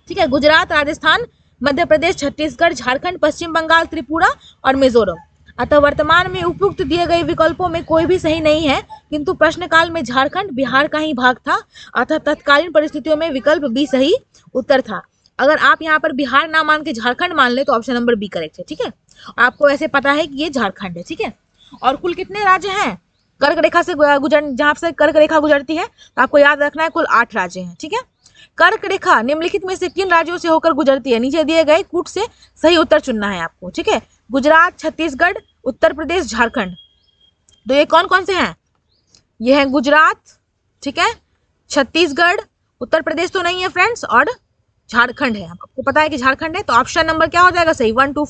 ठीक है, गुजरात, राजस्थान, मध्य प्रदेश, छत्तीसगढ़, झारखंड, पश्चिम बंगाल, त्रिपुरा और मिजोरम। अतः वर्तमान में उपयुक्त दिए गए विकल्पों में कोई भी सही नहीं है, किंतु प्रश्नकाल में झारखंड बिहार का ही भाग था, अतः तत्कालीन परिस्थितियों में विकल्प बी सही उत्तर था। अगर आप यहाँ पर बिहार ना मान के झारखंड मान ले तो ऑप्शन नंबर बी करेक्ट है। ठीक है, आपको ऐसे पता है कि ये झारखंड है। ठीक है, और कुल कितने राज्य हैं कर्क रेखा से जहां से कर्क रेखा गुजरती है, तो आपको याद रखना है कुल 8 राज्य हैं। ठीक है, कर्क रेखा निम्नलिखित में से किन राज्यों से होकर गुजरती है? नीचे दिए गए कूट से सही उत्तर चुनना है आपको। ठीक है, गुजरात, छत्तीसगढ़, उत्तर प्रदेश, झारखंड। तो ये कौन कौन से हैं? ये है गुजरात, ठीक है, छत्तीसगढ़, उत्तर प्रदेश तो नहीं है फ्रेंड्स, और झारखंड है। आपको पता है कि झारखंड है, तो ऑप्शन नंबर क्या हो जाएगा सही? 1 2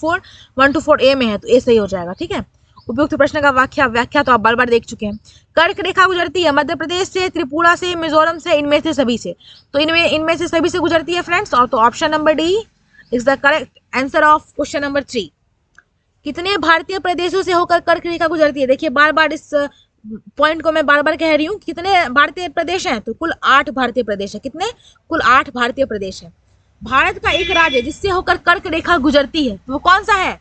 4 ए में है, तो ए सही हो जाएगा। ठीक है, उपयुक्त प्रश्न का व्याख्या तो आप बार बार देख चुके हैं। कर्क रेखा गुजरती है मध्य प्रदेश से, त्रिपुरा से, मिजोरम से, इनमें से सभी से। तो इनमें से सभी से गुजरती है फ्रेंड्स, और तो option number D is the correct answer of question number 3। कितने भारतीय प्रदेशों से होकर कर्क रेखा गुजरती है? देखिए बार बार इस पॉइंट को मैं बार बार कह रही हूँ, कितने भारतीय प्रदेश हैं? तो कुल 8 भारतीय प्रदेश है। कितने? कुल 8 भारतीय प्रदेश है। भारत का एक राज्य जिससे होकर कर्क रेखा गुजरती है वो कौन सा है?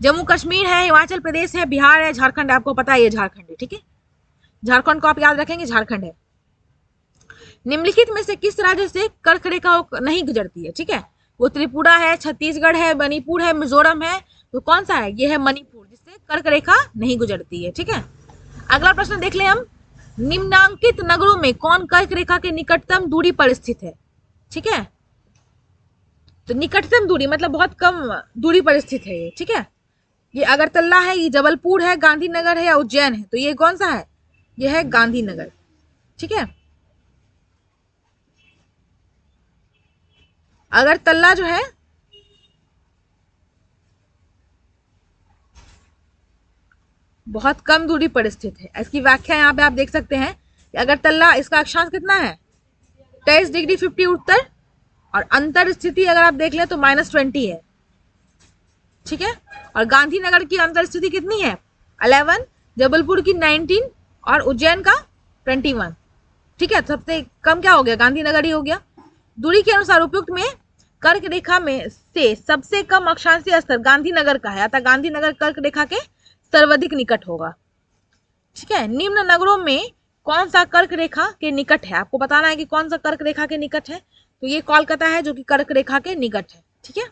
जम्मू कश्मीर है, हिमाचल प्रदेश है, बिहार है, झारखंड है। आपको पता है ये झारखंड है। ठीक है, झारखंड को आप याद रखेंगे, झारखंड है। निम्नलिखित में से किस राज्य से कर्क रेखा नहीं गुजरती है? ठीक है, वो त्रिपुरा है, छत्तीसगढ़ है, मणिपुर है, मिजोरम है। तो कौन सा है? ये है मणिपुर, जिससे कर्क रेखा नहीं गुजरती है। ठीक है, अगला प्रश्न देख लें हम। निम्नांकित नगरों में कौन कर्क रेखा के निकटतम दूरी पर स्थित है? ठीक है। तो निकटतम दूरी मतलब बहुत कम दूरी पर स्थित है ये, ठीक है। ये अगरतला है, ये जबलपुर है, गांधीनगर है या उज्जैन है, तो ये कौन सा है, ये है गांधीनगर, ठीक है। अगरतला जो है बहुत कम दूरी पर स्थित है। इसकी व्याख्या यहाँ पे आप देख सकते हैं कि अगरतला, इसका अक्षांश कितना है 23 डिग्री 50 उत्तर, और अंतर स्थिति अगर आप देख लें तो -20 है, ठीक है। और गांधीनगर की अंतर स्थिति कितनी है 11, जबलपुर की 19 और उज्जैन का 21, ठीक है। सबसे कम क्या हो गया, गांधीनगर ही हो गया। दूरी के अनुसार उपयुक्त में कर्क रेखा में से सबसे कम अक्षांशीय स्तर गांधीनगर का है, अतः गांधीनगर कर्क रेखा के सर्वाधिक निकट होगा, ठीक है। निम्न नगरों में कौन सा कर्क रेखा के निकट है, आपको बताना है कि कौन सा कर्क रेखा के निकट है। तो ये कोलकाता है जो कि कर्क रेखा के निकट है, ठीक है।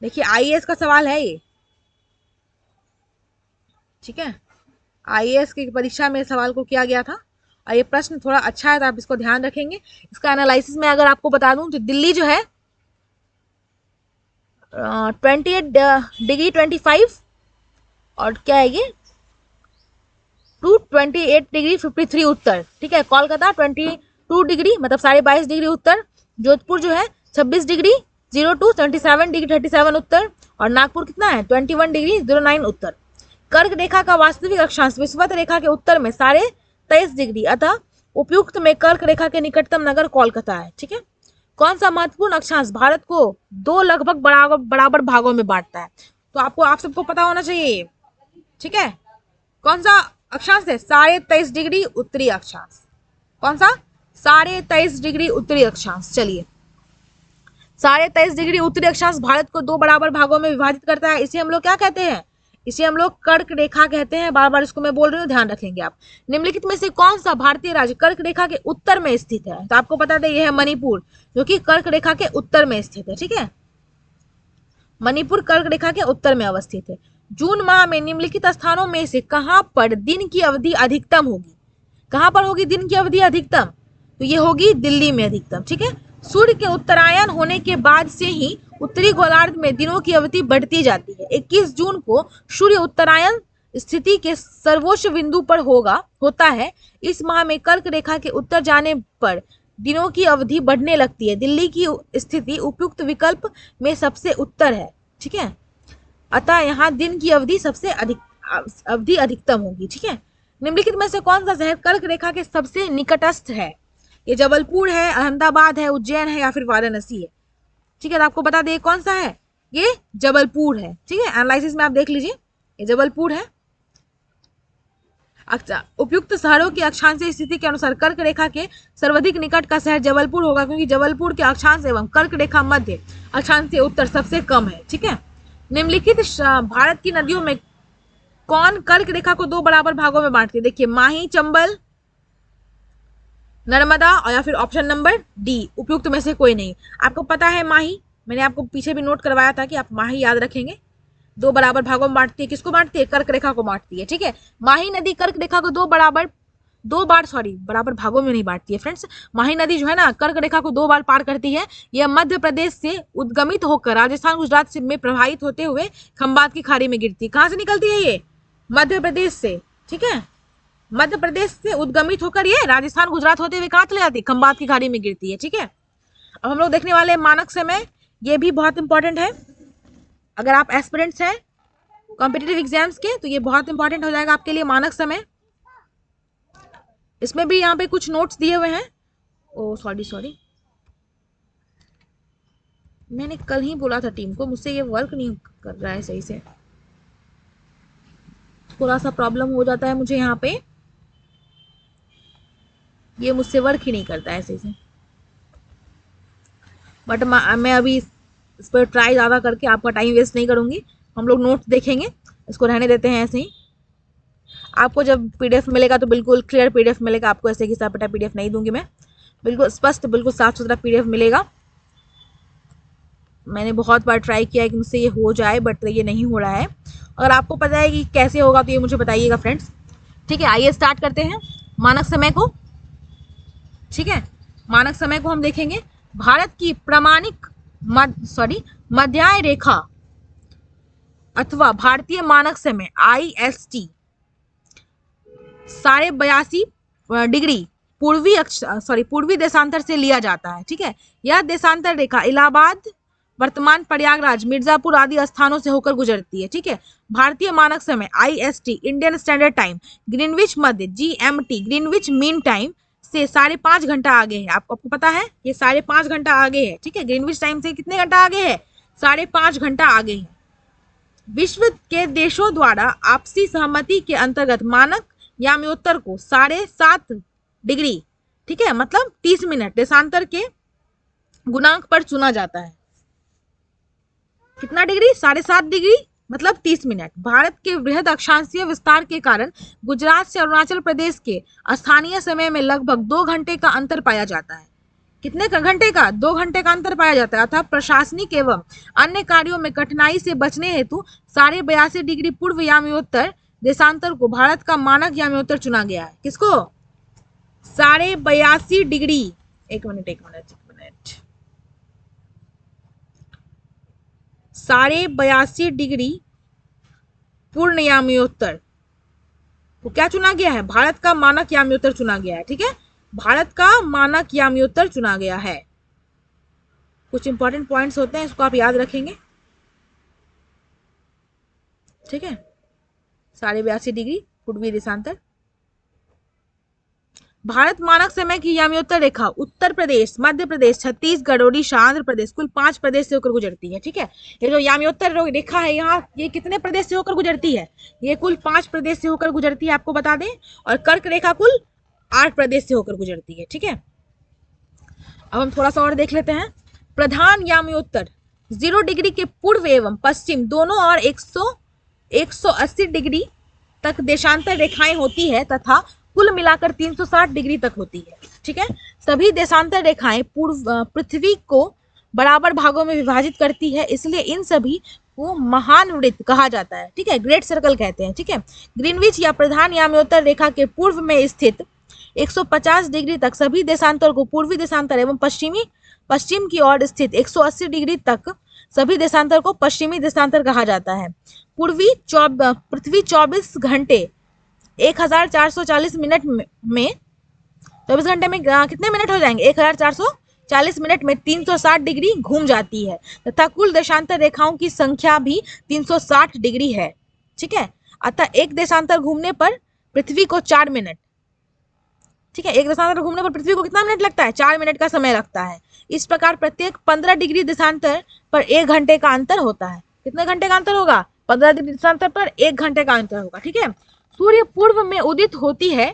देखिए आईएएस का सवाल है ये, ठीक है। आईएएस की परीक्षा में सवाल को किया गया था और ये प्रश्न थोड़ा अच्छा है तो आप इसको ध्यान रखेंगे। इसका एनालिसिस में अगर आपको बता दूं तो दिल्ली जो है 28 डिग्री 25 और क्या है ये 28 डिग्री 53 उत्तर, ठीक है। कोलकाता 22 डिग्री मतलब 22.5 डिग्री उत्तर, जोधपुर जो है 26 डिग्री 02 27 डिग्री 37 उत्तर, और नागपुर कितना है 21 डिग्री 09 उत्तर। कर्क रेखा का वास्तविक अक्षांश विषुवत रेखा के उत्तर में 23.5 डिग्री, अतः उपयुक्त में कर्क रेखा के निकटतम नगर कोलकाता है, ठीक है। कौन सा महत्वपूर्ण अक्षांश भारत को 2 लगभग बराबर भागों में बांटता है, तो आप सबको पता होना चाहिए, ठीक है। कौन सा अक्षांश है 23.5 डिग्री उत्तरी अक्षांश, कौन सा 23.5 डिग्री उत्तरी अक्षांश। चलिए 23.5 डिग्री उत्तरी अक्षांश भारत को 2 बराबर भागों में विभाजित करता है, इसे हम लोग क्या कहते हैं, इसे हम लोग कर्क रेखा कहते हैं। बार बार इसको मैं बोल रही हूँ, ध्यान रखेंगे आप। निम्नलिखित में से कौन सा भारतीय राज्य कर्क रेखा के उत्तर में स्थित है, तो आपको पता है ये है मणिपुर जो कि कर्क रेखा के उत्तर में स्थित है, ठीक है। मणिपुर कर्क रेखा के उत्तर में अवस्थित है। जून माह में निम्नलिखित स्थानों में से कहां पर दिन की अवधि अधिकतम होगी, कहां पर होगी दिन की अवधि अधिकतम, तो ये होगी दिल्ली में अधिकतम, ठीक है। सूर्य के उत्तरायण होने के बाद से ही उत्तरी गोलार्ध में दिनों की अवधि बढ़ती जाती है। 21 जून को सूर्य उत्तरायण स्थिति के सर्वोच्च बिंदु पर होता है। इस माह में कर्क रेखा के उत्तर जाने पर दिनों की अवधि बढ़ने लगती है। दिल्ली की स्थिति उपयुक्त विकल्प में सबसे उत्तर है, ठीक है, अतः यहाँ दिन की अवधि अधिकतम होगी, ठीक है। निम्नलिखित में से कौन सा शहर कर्क रेखा के सबसे निकटस्थ है, ये जबलपुर है, अहमदाबाद है, उज्जैन है या फिर वाराणसी है, ठीक है। तो आपको बता दें कौन सा है, ये जबलपुर है, ठीक है। एनालिसिस में आप देख लीजिए ये जबलपुर है। अच्छा, उपयुक्त शहरों की अक्षांशीय स्थिति के अनुसार कर्क रेखा के सर्वाधिक निकट का शहर जबलपुर होगा, क्योंकि जबलपुर के अक्षांश एवं कर्क रेखा मध्य अक्षांशीय उत्तर सबसे कम है, ठीक है। निम्नलिखित भारत की नदियों में कौन कर्क रेखा को 2 बराबर भागों में बांटती है, देखिए माही, चंबल, नर्मदा और या फिर ऑप्शन नंबर डी उपयुक्त में से कोई नहीं। आपको पता है माही, मैंने आपको पीछे भी नोट करवाया था कि आप माही याद रखेंगे, 2 बराबर भागों में बांटती है, किसको बांटती है, कर्क रेखा को बांटती है, ठीक है। माही नदी कर्क रेखा को 2 बराबर भागों में नहीं बांटती है फ्रेंड्स। माही नदी जो है ना कर्क रेखा को 2 बार पार करती है। यह मध्य प्रदेश से उद्गमित होकर राजस्थान गुजरात में प्रवाहित होते हुए खंबात की खाड़ी में गिरती है। कहाँ से निकलती है ये, मध्य प्रदेश से, ठीक है। मध्य प्रदेश से उद्गमित होकर ये राजस्थान गुजरात होते हुए कहाँ चले जाती है, खंबात की खाड़ी में गिरती है, ठीक है। अब हम लोग देखने वाले मानक समय, ये भी बहुत इंपॉर्टेंट है। अगर आप एस्पिरेंट्स हैं कॉम्पिटिटिव एग्जाम्स के तो ये बहुत इंपॉर्टेंट हो जाएगा आपके लिए मानक समय। इसमें भी यहाँ पे कुछ नोट्स दिए हुए हैं। ओ सॉरी, मैंने कल ही बोला था टीम को, मुझसे ये वर्क नहीं कर रहा है सही से, थोड़ा सा प्रॉब्लम हो जाता है मुझे यहाँ पे, ये मुझसे वर्क ही नहीं करता है सही से। बट मैं अभी इस पर ट्राई ज़्यादा करके आपका टाइम वेस्ट नहीं करूँगी। हम लोग नोट्स देखेंगे, इसको रहने देते हैं ऐसे ही। आपको जब पीडीएफ मिलेगा तो बिल्कुल क्लियर पीडीएफ मिलेगा, आपको ऐसे घिसा पिटा पीडीएफ नहीं दूंगी मैं, बिल्कुल स्पष्ट बिल्कुल साफ सुथरा पीडीएफ मिलेगा। मैंने बहुत बार ट्राई किया है कि मुझसे ये हो जाए बट ये नहीं हो रहा है। अगर आपको पता है कि कैसे होगा तो ये मुझे बताइएगा फ्रेंड्स, ठीक है। आइए स्टार्ट करते हैं मानक समय को, ठीक है। मानक समय को हम देखेंगे। भारत की प्रमाणिक मध्याह्न रेखा अथवा भारतीय मानक समय IST 82.5 डिग्री पूर्वी देशांतर से लिया जाता है। ठीक है, यह देशांतर रेखा इलाहाबाद, वर्तमान प्रयागराज, मिर्जापुर आदि स्थानों से होकर गुजरती है। ठीक है, भारतीय मानक समय IST Indian standard time Greenwich मध्य GMT ग्रीनविच मीन टाइम से 5.5 घंटा आगे है। आपको पता है ये 5.5 घंटा आगे है। ठीक है, ग्रीनविच टाइम से कितने घंटा आगे है? 5.5 घंटा आगे है। विश्व के देशों द्वारा आपसी सहमति के अंतर्गत मानक याम्योत्तर को 7.5 डिग्री, ठीक है, मतलब 30 मिनट देशांतर के गुणांक पर चुना जाता है। कितना डिग्री? 7.5 डिग्री मतलब 30 मिनट। भारत के बृहद अक्षांशीय विस्तार के कारण गुजरात से अरुणाचल प्रदेश के स्थानीय समय में लगभग 2 घंटे का अंतर पाया जाता है। कितने घंटे का? 2 घंटे का अंतर पाया जाता है। अतः प्रशासनिक एवं अन्य कार्यों में कठिनाई से बचने हेतु 82.5 डिग्री पूर्व याम्योत्तर देशांतर को भारत का मानक याम्योत्तर चुना गया है। किसको? 82.5 डिग्री। एक मिनट 82.5 डिग्री पूर्ण याम्योत्तर को क्या चुना गया है? भारत का मानक याम्योत्तर चुना गया है। ठीक है, भारत का मानक याम्योत्तर चुना गया है। कुछ इंपॉर्टेंट पॉइंट्स होते हैं, इसको आप याद रखेंगे। ठीक है, 82.5 डिग्री पूर्वी देशांतर। भारत मानक समय की याम्योत्तर रेखा उत्तर प्रदेश, मध्य प्रदेश, छत्तीसगढ़, ओडिशा, आंध्र प्रदेश कुल 5 प्रदेश से होकर गुजरती है। ठीक है, ये जो याम्योत्तर रेखा है यहाँ, ये कितने प्रदेश से होकर गुजरती है? ये कुल 5 प्रदेश से होकर गुजरती है, आपको बता दें। और कर्क रेखा कुल 8 प्रदेश से होकर गुजरती है। ठीक है, अब हम थोड़ा सा और देख लेते हैं। प्रधान याम्योत्तर 0 डिग्री के पूर्व एवं पश्चिम दोनों और 180 डिग्री तक देशांतर रेखाएं होती है तथा कुल मिलाकर 360 डिग्री तक होती है। ठीक है, सभी देशांतर रेखाएं पृथ्वी को बराबर भागों में विभाजित करती है, इसलिए इन सभी को महान वृत्त कहा जाता है। ठीक है, ग्रेट सर्कल कहते हैं। ठीक है, ग्रीनविच या प्रधान याम्योत्तर रेखा के पूर्व में स्थित 150 डिग्री तक सभी देशांतर को पूर्वी देशांतर एवं पश्चिम की ओर स्थित 180 डिग्री तक सभी देशांतर को पश्चिमी देशांतर कहा जाता है। पृथ्वी 24 घंटे 1440 मिनट में 24 घंटे में कितने मिनट हो जाएंगे? 1440 मिनट में 360 डिग्री घूम जाती है तथा कुल देशांतर रेखाओं की संख्या भी 360 डिग्री है। ठीक है, अतः एक देशांतर घूमने पर पृथ्वी को 4 मिनट, ठीक है, एक देशांतर घूमने पर पृथ्वी को कितना मिनट लगता है? 4 मिनट का समय लगता है। इस प्रकार प्रत्येक 15 डिग्री देशांतर पर 1 घंटे का अंतर होता है। कितने घंटे का अंतर होगा? 15 डिग्री देशांतर पर 1 घंटे का अंतर होगा। ठीक है, सूर्य पूर्व में उदित होती है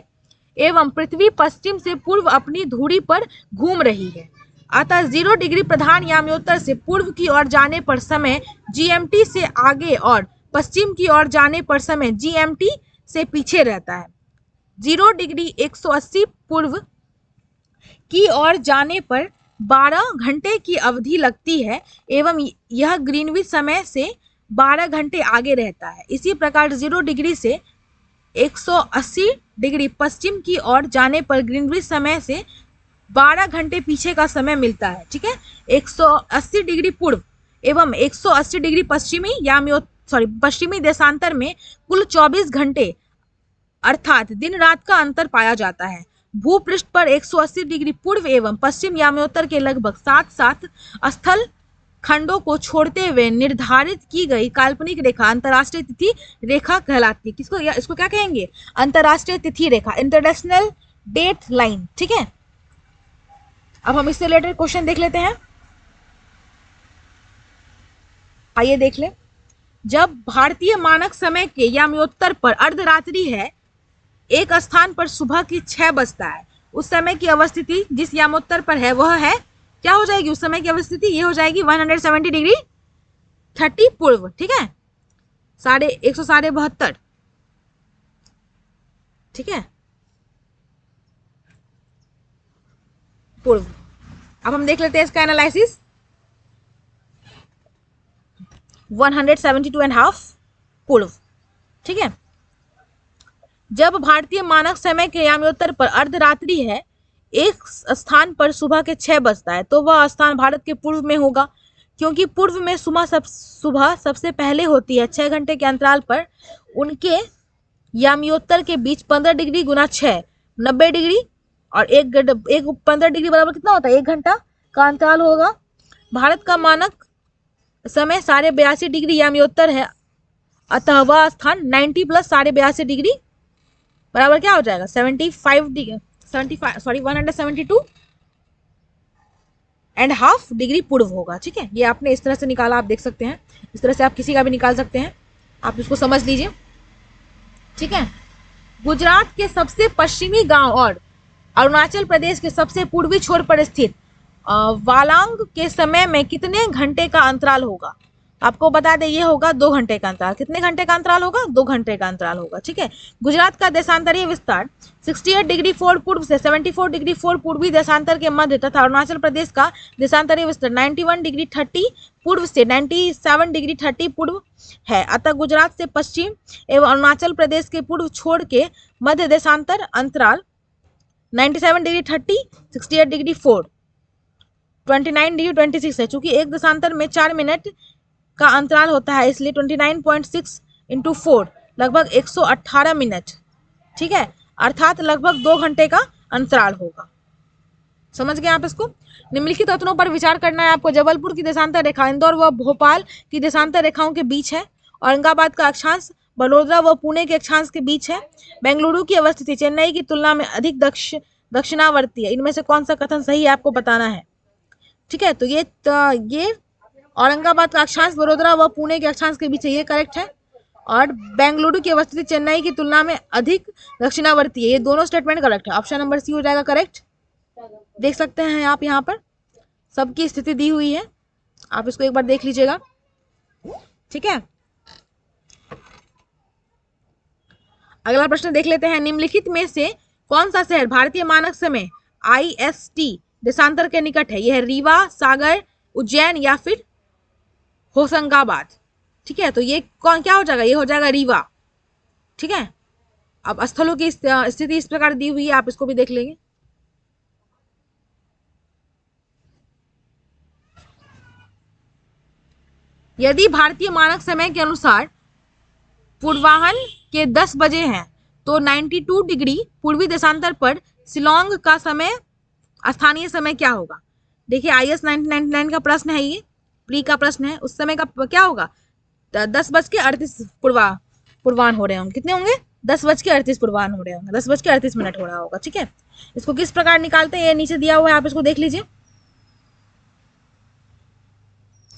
एवं पृथ्वी पश्चिम से पूर्व अपनी धुरी पर घूम रही है, अतः 0 डिग्री प्रधान याम्योत्तर से पूर्व की ओर जाने पर समय GMT से आगे और पश्चिम की ओर जाने पर समय GMT से पीछे रहता है। 0 डिग्री 180 पूर्व की ओर जाने पर 12 घंटे की अवधि लगती है एवं यह ग्रीनविच समय से 12 घंटे आगे रहता है। इसी प्रकार 0 डिग्री से 180 डिग्री पश्चिम की ओर जाने पर ग्रीनविच समय से 12 घंटे पीछे का समय मिलता है। ठीक है, 180 डिग्री पूर्व एवं 180 डिग्री पश्चिमी देशांतर में कुल 24 घंटे अर्थात दिन रात का अंतर पाया जाता है। भूपृष्ठ पर 180 डिग्री पूर्व एवं पश्चिम याम्योत्तर के लगभग 7 स्थल खंडों को छोड़ते हुए निर्धारित की गई काल्पनिक रेखा अंतरराष्ट्रीय तिथि रेखा कहलाती है। इसको क्या कहेंगे? अंतरराष्ट्रीय तिथि रेखा, इंटरनेशनल डेट लाइन। ठीक है, अब हम इससे रिलेटेड क्वेश्चन देख लेते हैं। आइए देख ले। जब भारतीय मानक समय के याम्योत्तर पर अर्धरात्रि है, एक स्थान पर सुबह की 6 बजता है, उस समय की अवस्थिति जिस यामोत्तर पर है वह है, क्या हो जाएगी उस समय की अवस्थिति? ये हो जाएगी 170 डिग्री 30 पूर्व। ठीक है, 172। ठीक है, पूर्व। अब हम देख लेते हैं इसका एनालिसिस। 172.5 पूर्व। ठीक है, जब भारतीय मानक समय के याम्योत्तर पर अर्धरात्रि है, एक स्थान पर सुबह के 6 बजता है तो वह स्थान भारत के पूर्व में होगा, क्योंकि पूर्व में सुबह सबसे पहले होती है। 6 घंटे के अंतराल पर उनके यामियोत्तर के बीच 15 डिग्री गुना 6 90 डिग्री और एक 15 डिग्री बराबर कितना होता है, 1 घंटा का अंतराल होगा। भारत का मानक समय 82.5 डिग्री यामियोत्तर है, अतः वह स्थान 90 प्लस 82.5 डिग्री बराबर क्या हो जाएगा, 172.5 डिग्री पूर्व होगा। ठीक है, ये आपने इस तरह से निकाला, आप देख सकते हैं, इस तरह से आप किसी का भी निकाल सकते हैं, आप इसको समझ लीजिए। ठीक है, गुजरात के सबसे पश्चिमी गांव और अरुणाचल प्रदेश के सबसे पूर्वी छोर पर स्थित वालांग के समय में कितने घंटे का अंतराल होगा। आपको बता दें ये होगा 2 घंटे का अंतराल। कितने घंटे का अंतराल होगा, 2 घंटे का अंतराल होगा। ठीक है, गुजरात का देशांतरीय विस्तार 68 डिग्री 4 पूर्व से 74 डिग्री 4 पूर्वी देशांतर के मध्य तथा अरुणाचल प्रदेश का देशांतरीय विस्तार 91 डिग्री 30 पूर्व से 97 डिग्री 30 पूर्व है। अतः गुजरात से पश्चिम एवं अरुणाचल प्रदेश के पूर्व छोर के मध्य देशांतर अंतराल 97 डिग्री 30, 68 डिग्री 4, 29 डिग्री 26 है। चूंकि एक देशांतर में 4 मिनट का अंतराल होता है, इसलिए 29.6 इंटू 4 लगभग 118 मिनट। ठीक है, अर्थात लगभग 2 घंटे का अंतराल होगा। समझ गए आप इसको। निम्नलिखित तत्वों पर विचार करना है आपको। जबलपुर की देशांतर रेखा इंदौर व भोपाल की देशांतर रेखाओं के बीच है। औरंगाबाद का अक्षांश बड़ौदा व पुणे के अक्षांश के बीच है। बेंगलुरु की अवस्थिति चेन्नई की तुलना में अधिक दक्षिणावर्ती है। इनमें से कौन सा कथन सही है आपको बताना है। ठीक है, तो ये औरंगाबाद का अक्षांश बड़ोदरा व पुणे के अक्षांश के बीच है, ये करेक्ट है। और बेंगलुरु की अवस्थिति चेन्नई की तुलना में अधिक दक्षिणावर्ती है, ये दोनों स्टेटमेंट करेक्ट है। ऑप्शन नंबर सी हो जाएगा करेक्ट। देख सकते हैं आप यहाँ पर सबकी स्थिति दी हुई है, आप इसको एक बार देख लीजिएगा। ठीक है, अगला प्रश्न देख लेते हैं। निम्नलिखित में से कौन सा शहर भारतीय मानक समय IST देशांतर के निकट है। यह है रीवा, सागर, उज्जैन या फिर होशंगाबाद। ठीक है, तो ये कौन क्या हो जाएगा, ये हो जाएगा रीवा। ठीक है, अब स्थलों की स्थिति इस प्रकार दी हुई है, आप इसको भी देख लेंगे। यदि भारतीय मानक समय के अनुसार पूर्वाह्न के 10 बजे हैं तो 92 डिग्री पूर्वी देशांतर पर शिलोंग का समय स्थानीय समय क्या होगा। देखिए IS 1999 का प्रश्न है, ये प्री का प्रश्न है। उस समय का क्या होगा, 10:38 पूर्वाह्न हो रहे होंगे। कितने होंगे, 10:38 पूर्वाह्न हो रहे होंगे, 10:38 हो रहा होगा। ठीक है, इसको किस प्रकार निकालते हैं ये नीचे दिया हुआ है, आप इसको देख लीजिए।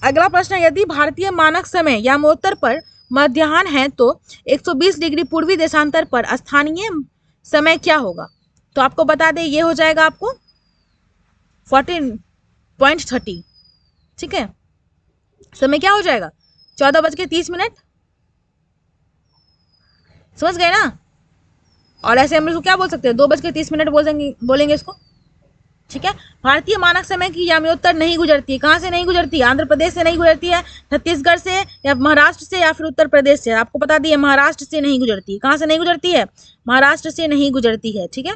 अगला प्रश्न है, यदि भारतीय मानक समय यामोत्तर पर मध्याह्न है तो 120 डिग्री पूर्वी देशांतर पर स्थानीय समय क्या होगा। तो आपको बता दें ये हो जाएगा आपको 14.30। ठीक है, समय क्या हो जाएगा 14:30। समझ गए ना। और ऐसे हम इसको क्या बोल सकते हैं, 2:30 बोलेंगे इसको। ठीक है, भारतीय मानक समय की यामियोत्तर नहीं गुजरती है। कहाँ से नहीं गुजरती है, आंध्र प्रदेश से नहीं गुजरती है, छत्तीसगढ़ से या महाराष्ट्र से या फिर उत्तर प्रदेश से। आपको बता दिए महाराष्ट्र से नहीं गुजरती है। कहाँ से नहीं गुजरती है, महाराष्ट्र से नहीं गुजरती है। ठीक है,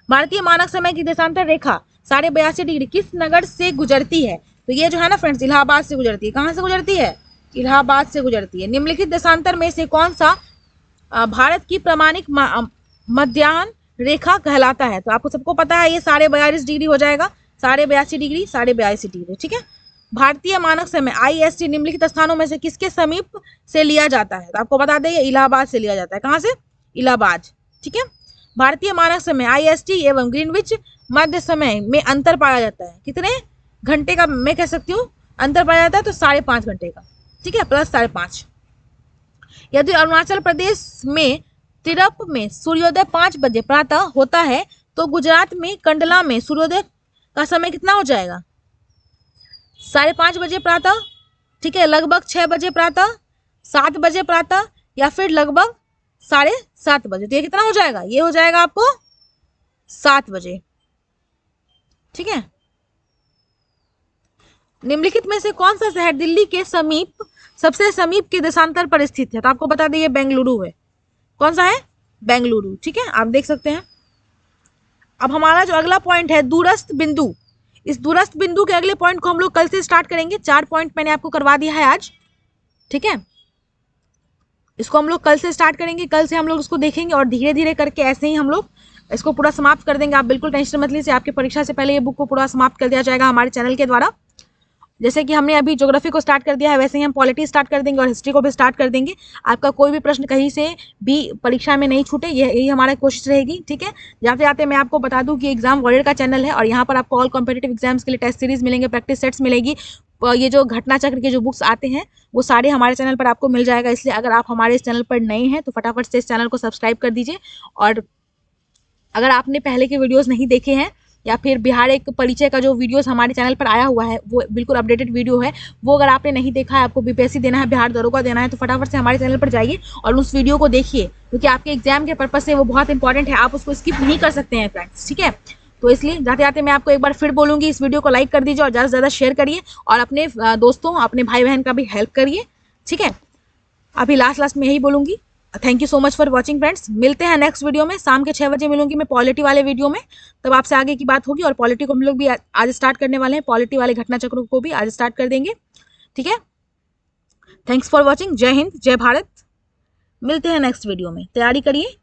भारतीय मानक समय की देशांतर रेखा 82.5 डिग्री किस नगर से गुजरती है। तो ये जो है ना फ्रेंड्स, इलाहाबाद से गुजरती है। कहाँ से गुजरती है, इलाहाबाद से गुजरती है। निम्नलिखित देशांतर में से कौन सा भारत की प्रामाणिक मध्याह्न रेखा कहलाता है। तो आपको सबको पता है ये 42.5 डिग्री हो जाएगा, 82.5 डिग्री, 82.5 डिग्री। ठीक है, भारतीय मानक समय IST निम्नलिखित स्थानों में से किसके समीप से लिया जाता है। तो आपको बता दें ये इलाहाबाद से लिया जाता है। कहाँ से, इलाहाबाद। ठीक है, भारतीय मानक समय IST एवं ग्रीनविच मध्य समय में अंतर पाया जाता है। कितने घंटे का मैं कह सकती हूँ अंतर पाया जाता है, तो 5.5 घंटे का। ठीक है, प्लस 5.5। यदि अरुणाचल प्रदेश में तिरप में सूर्योदय 5 बजे प्रातः होता है तो गुजरात में कंडला में सूर्योदय का समय कितना हो जाएगा, 5:30 बजे प्रातः। ठीक है, लगभग 6 बजे प्रातः, 7 बजे प्रातः या फिर लगभग 7:30 बजे। तो ये कितना हो जाएगा, ये हो जाएगा आपको 7 बजे। ठीक है, निम्नलिखित में से कौन सा शहर दिल्ली के समीप सबसे समीप के देशांतर पर स्थित है। तो आपको बता दें ये बेंगलुरु है। कौन सा है, बेंगलुरु। ठीक है, आप देख सकते हैं। अब हमारा जो अगला पॉइंट है दूरस्थ बिंदु, इस दूरस्थ बिंदु के अगले पॉइंट को हम लोग कल से स्टार्ट करेंगे। 4 पॉइंट मैंने आपको करवा दिया है आज, ठीक है। इसको हम लोग कल से स्टार्ट करेंगे, कल से हम लोग इसको देखेंगे और धीरे धीरे करके ऐसे ही हम लोग इसको पूरा समाप्त कर देंगे। आप बिल्कुल टेंशन मत लीजिए, आपकी परीक्षा से पहले ये बुक को पूरा समाप्त कर दिया जाएगा हमारे चैनल के द्वारा। जैसे कि हमने अभी ज्योग्राफी को स्टार्ट कर दिया है, वैसे ही हम पॉलिटी स्टार्ट कर देंगे और हिस्ट्री को भी स्टार्ट कर देंगे। आपका कोई भी प्रश्न कहीं से भी परीक्षा में नहीं छूटे, यही हमारा कोशिश रहेगी, ठीक है। जाते जाते मैं आपको बता दूं कि एग्जाम वॉरियर का चैनल है और यहाँ पर आपको ऑल कॉम्पिटिटिव एग्जाम्स के लिए टेस्ट सीरीज मिलेंगे, प्रैक्टिस सेट्स मिलेगी। ये जो घटना चक्र के जो बुक्स आते हैं वो सारे हमारे चैनल पर आपको मिल जाएगा। इसलिए अगर आप हमारे इस चैनल पर नए हैं तो फटाफट से इस चैनल को सब्सक्राइब कर दीजिए। और अगर आपने पहले के वीडियोस नहीं देखे हैं या फिर बिहार एक परिचय का जो वीडियोस हमारे चैनल पर आया हुआ है वो बिल्कुल अपडेटेड वीडियो है, वो अगर आपने नहीं देखा है, आपको बीपीएससी देना है, बिहार दरोगा देना है, तो फटाफट से हमारे चैनल पर जाइए और उस वीडियो को देखिए, क्योंकि आपके एग्जाम के पर्पज से वो बहुत इंपॉर्टेंट है। आप उसको स्किप नहीं कर सकते हैं फ्रेंड्स, ठीक है। तो इसलिए जाते जाते मैं आपको एक बार फिर बोलूँगी, इस वीडियो को लाइक कर दीजिए और ज़्यादा से ज़्यादा शेयर करिए और अपने दोस्तों, अपने भाई बहन का भी हेल्प करिए, ठीक है। अभी लास्ट में यही बोलूँगी। Thank you so much for watching friends. मिलते हैं नेक्स्ट वीडियो में, शाम के 6 बजे मिलूंगी मैं पॉलिटी वाले वीडियो में, तब आपसे आगे की बात होगी। और पॉलिटी को हम लोग भी आज स्टार्ट करने वाले हैं, पॉलिटी वाले घटना चक्रों को भी आज स्टार्ट कर देंगे, ठीक है। Thanks for watching. जय हिंद, जय भारत। मिलते हैं नेक्स्ट वीडियो में, तैयारी करिए।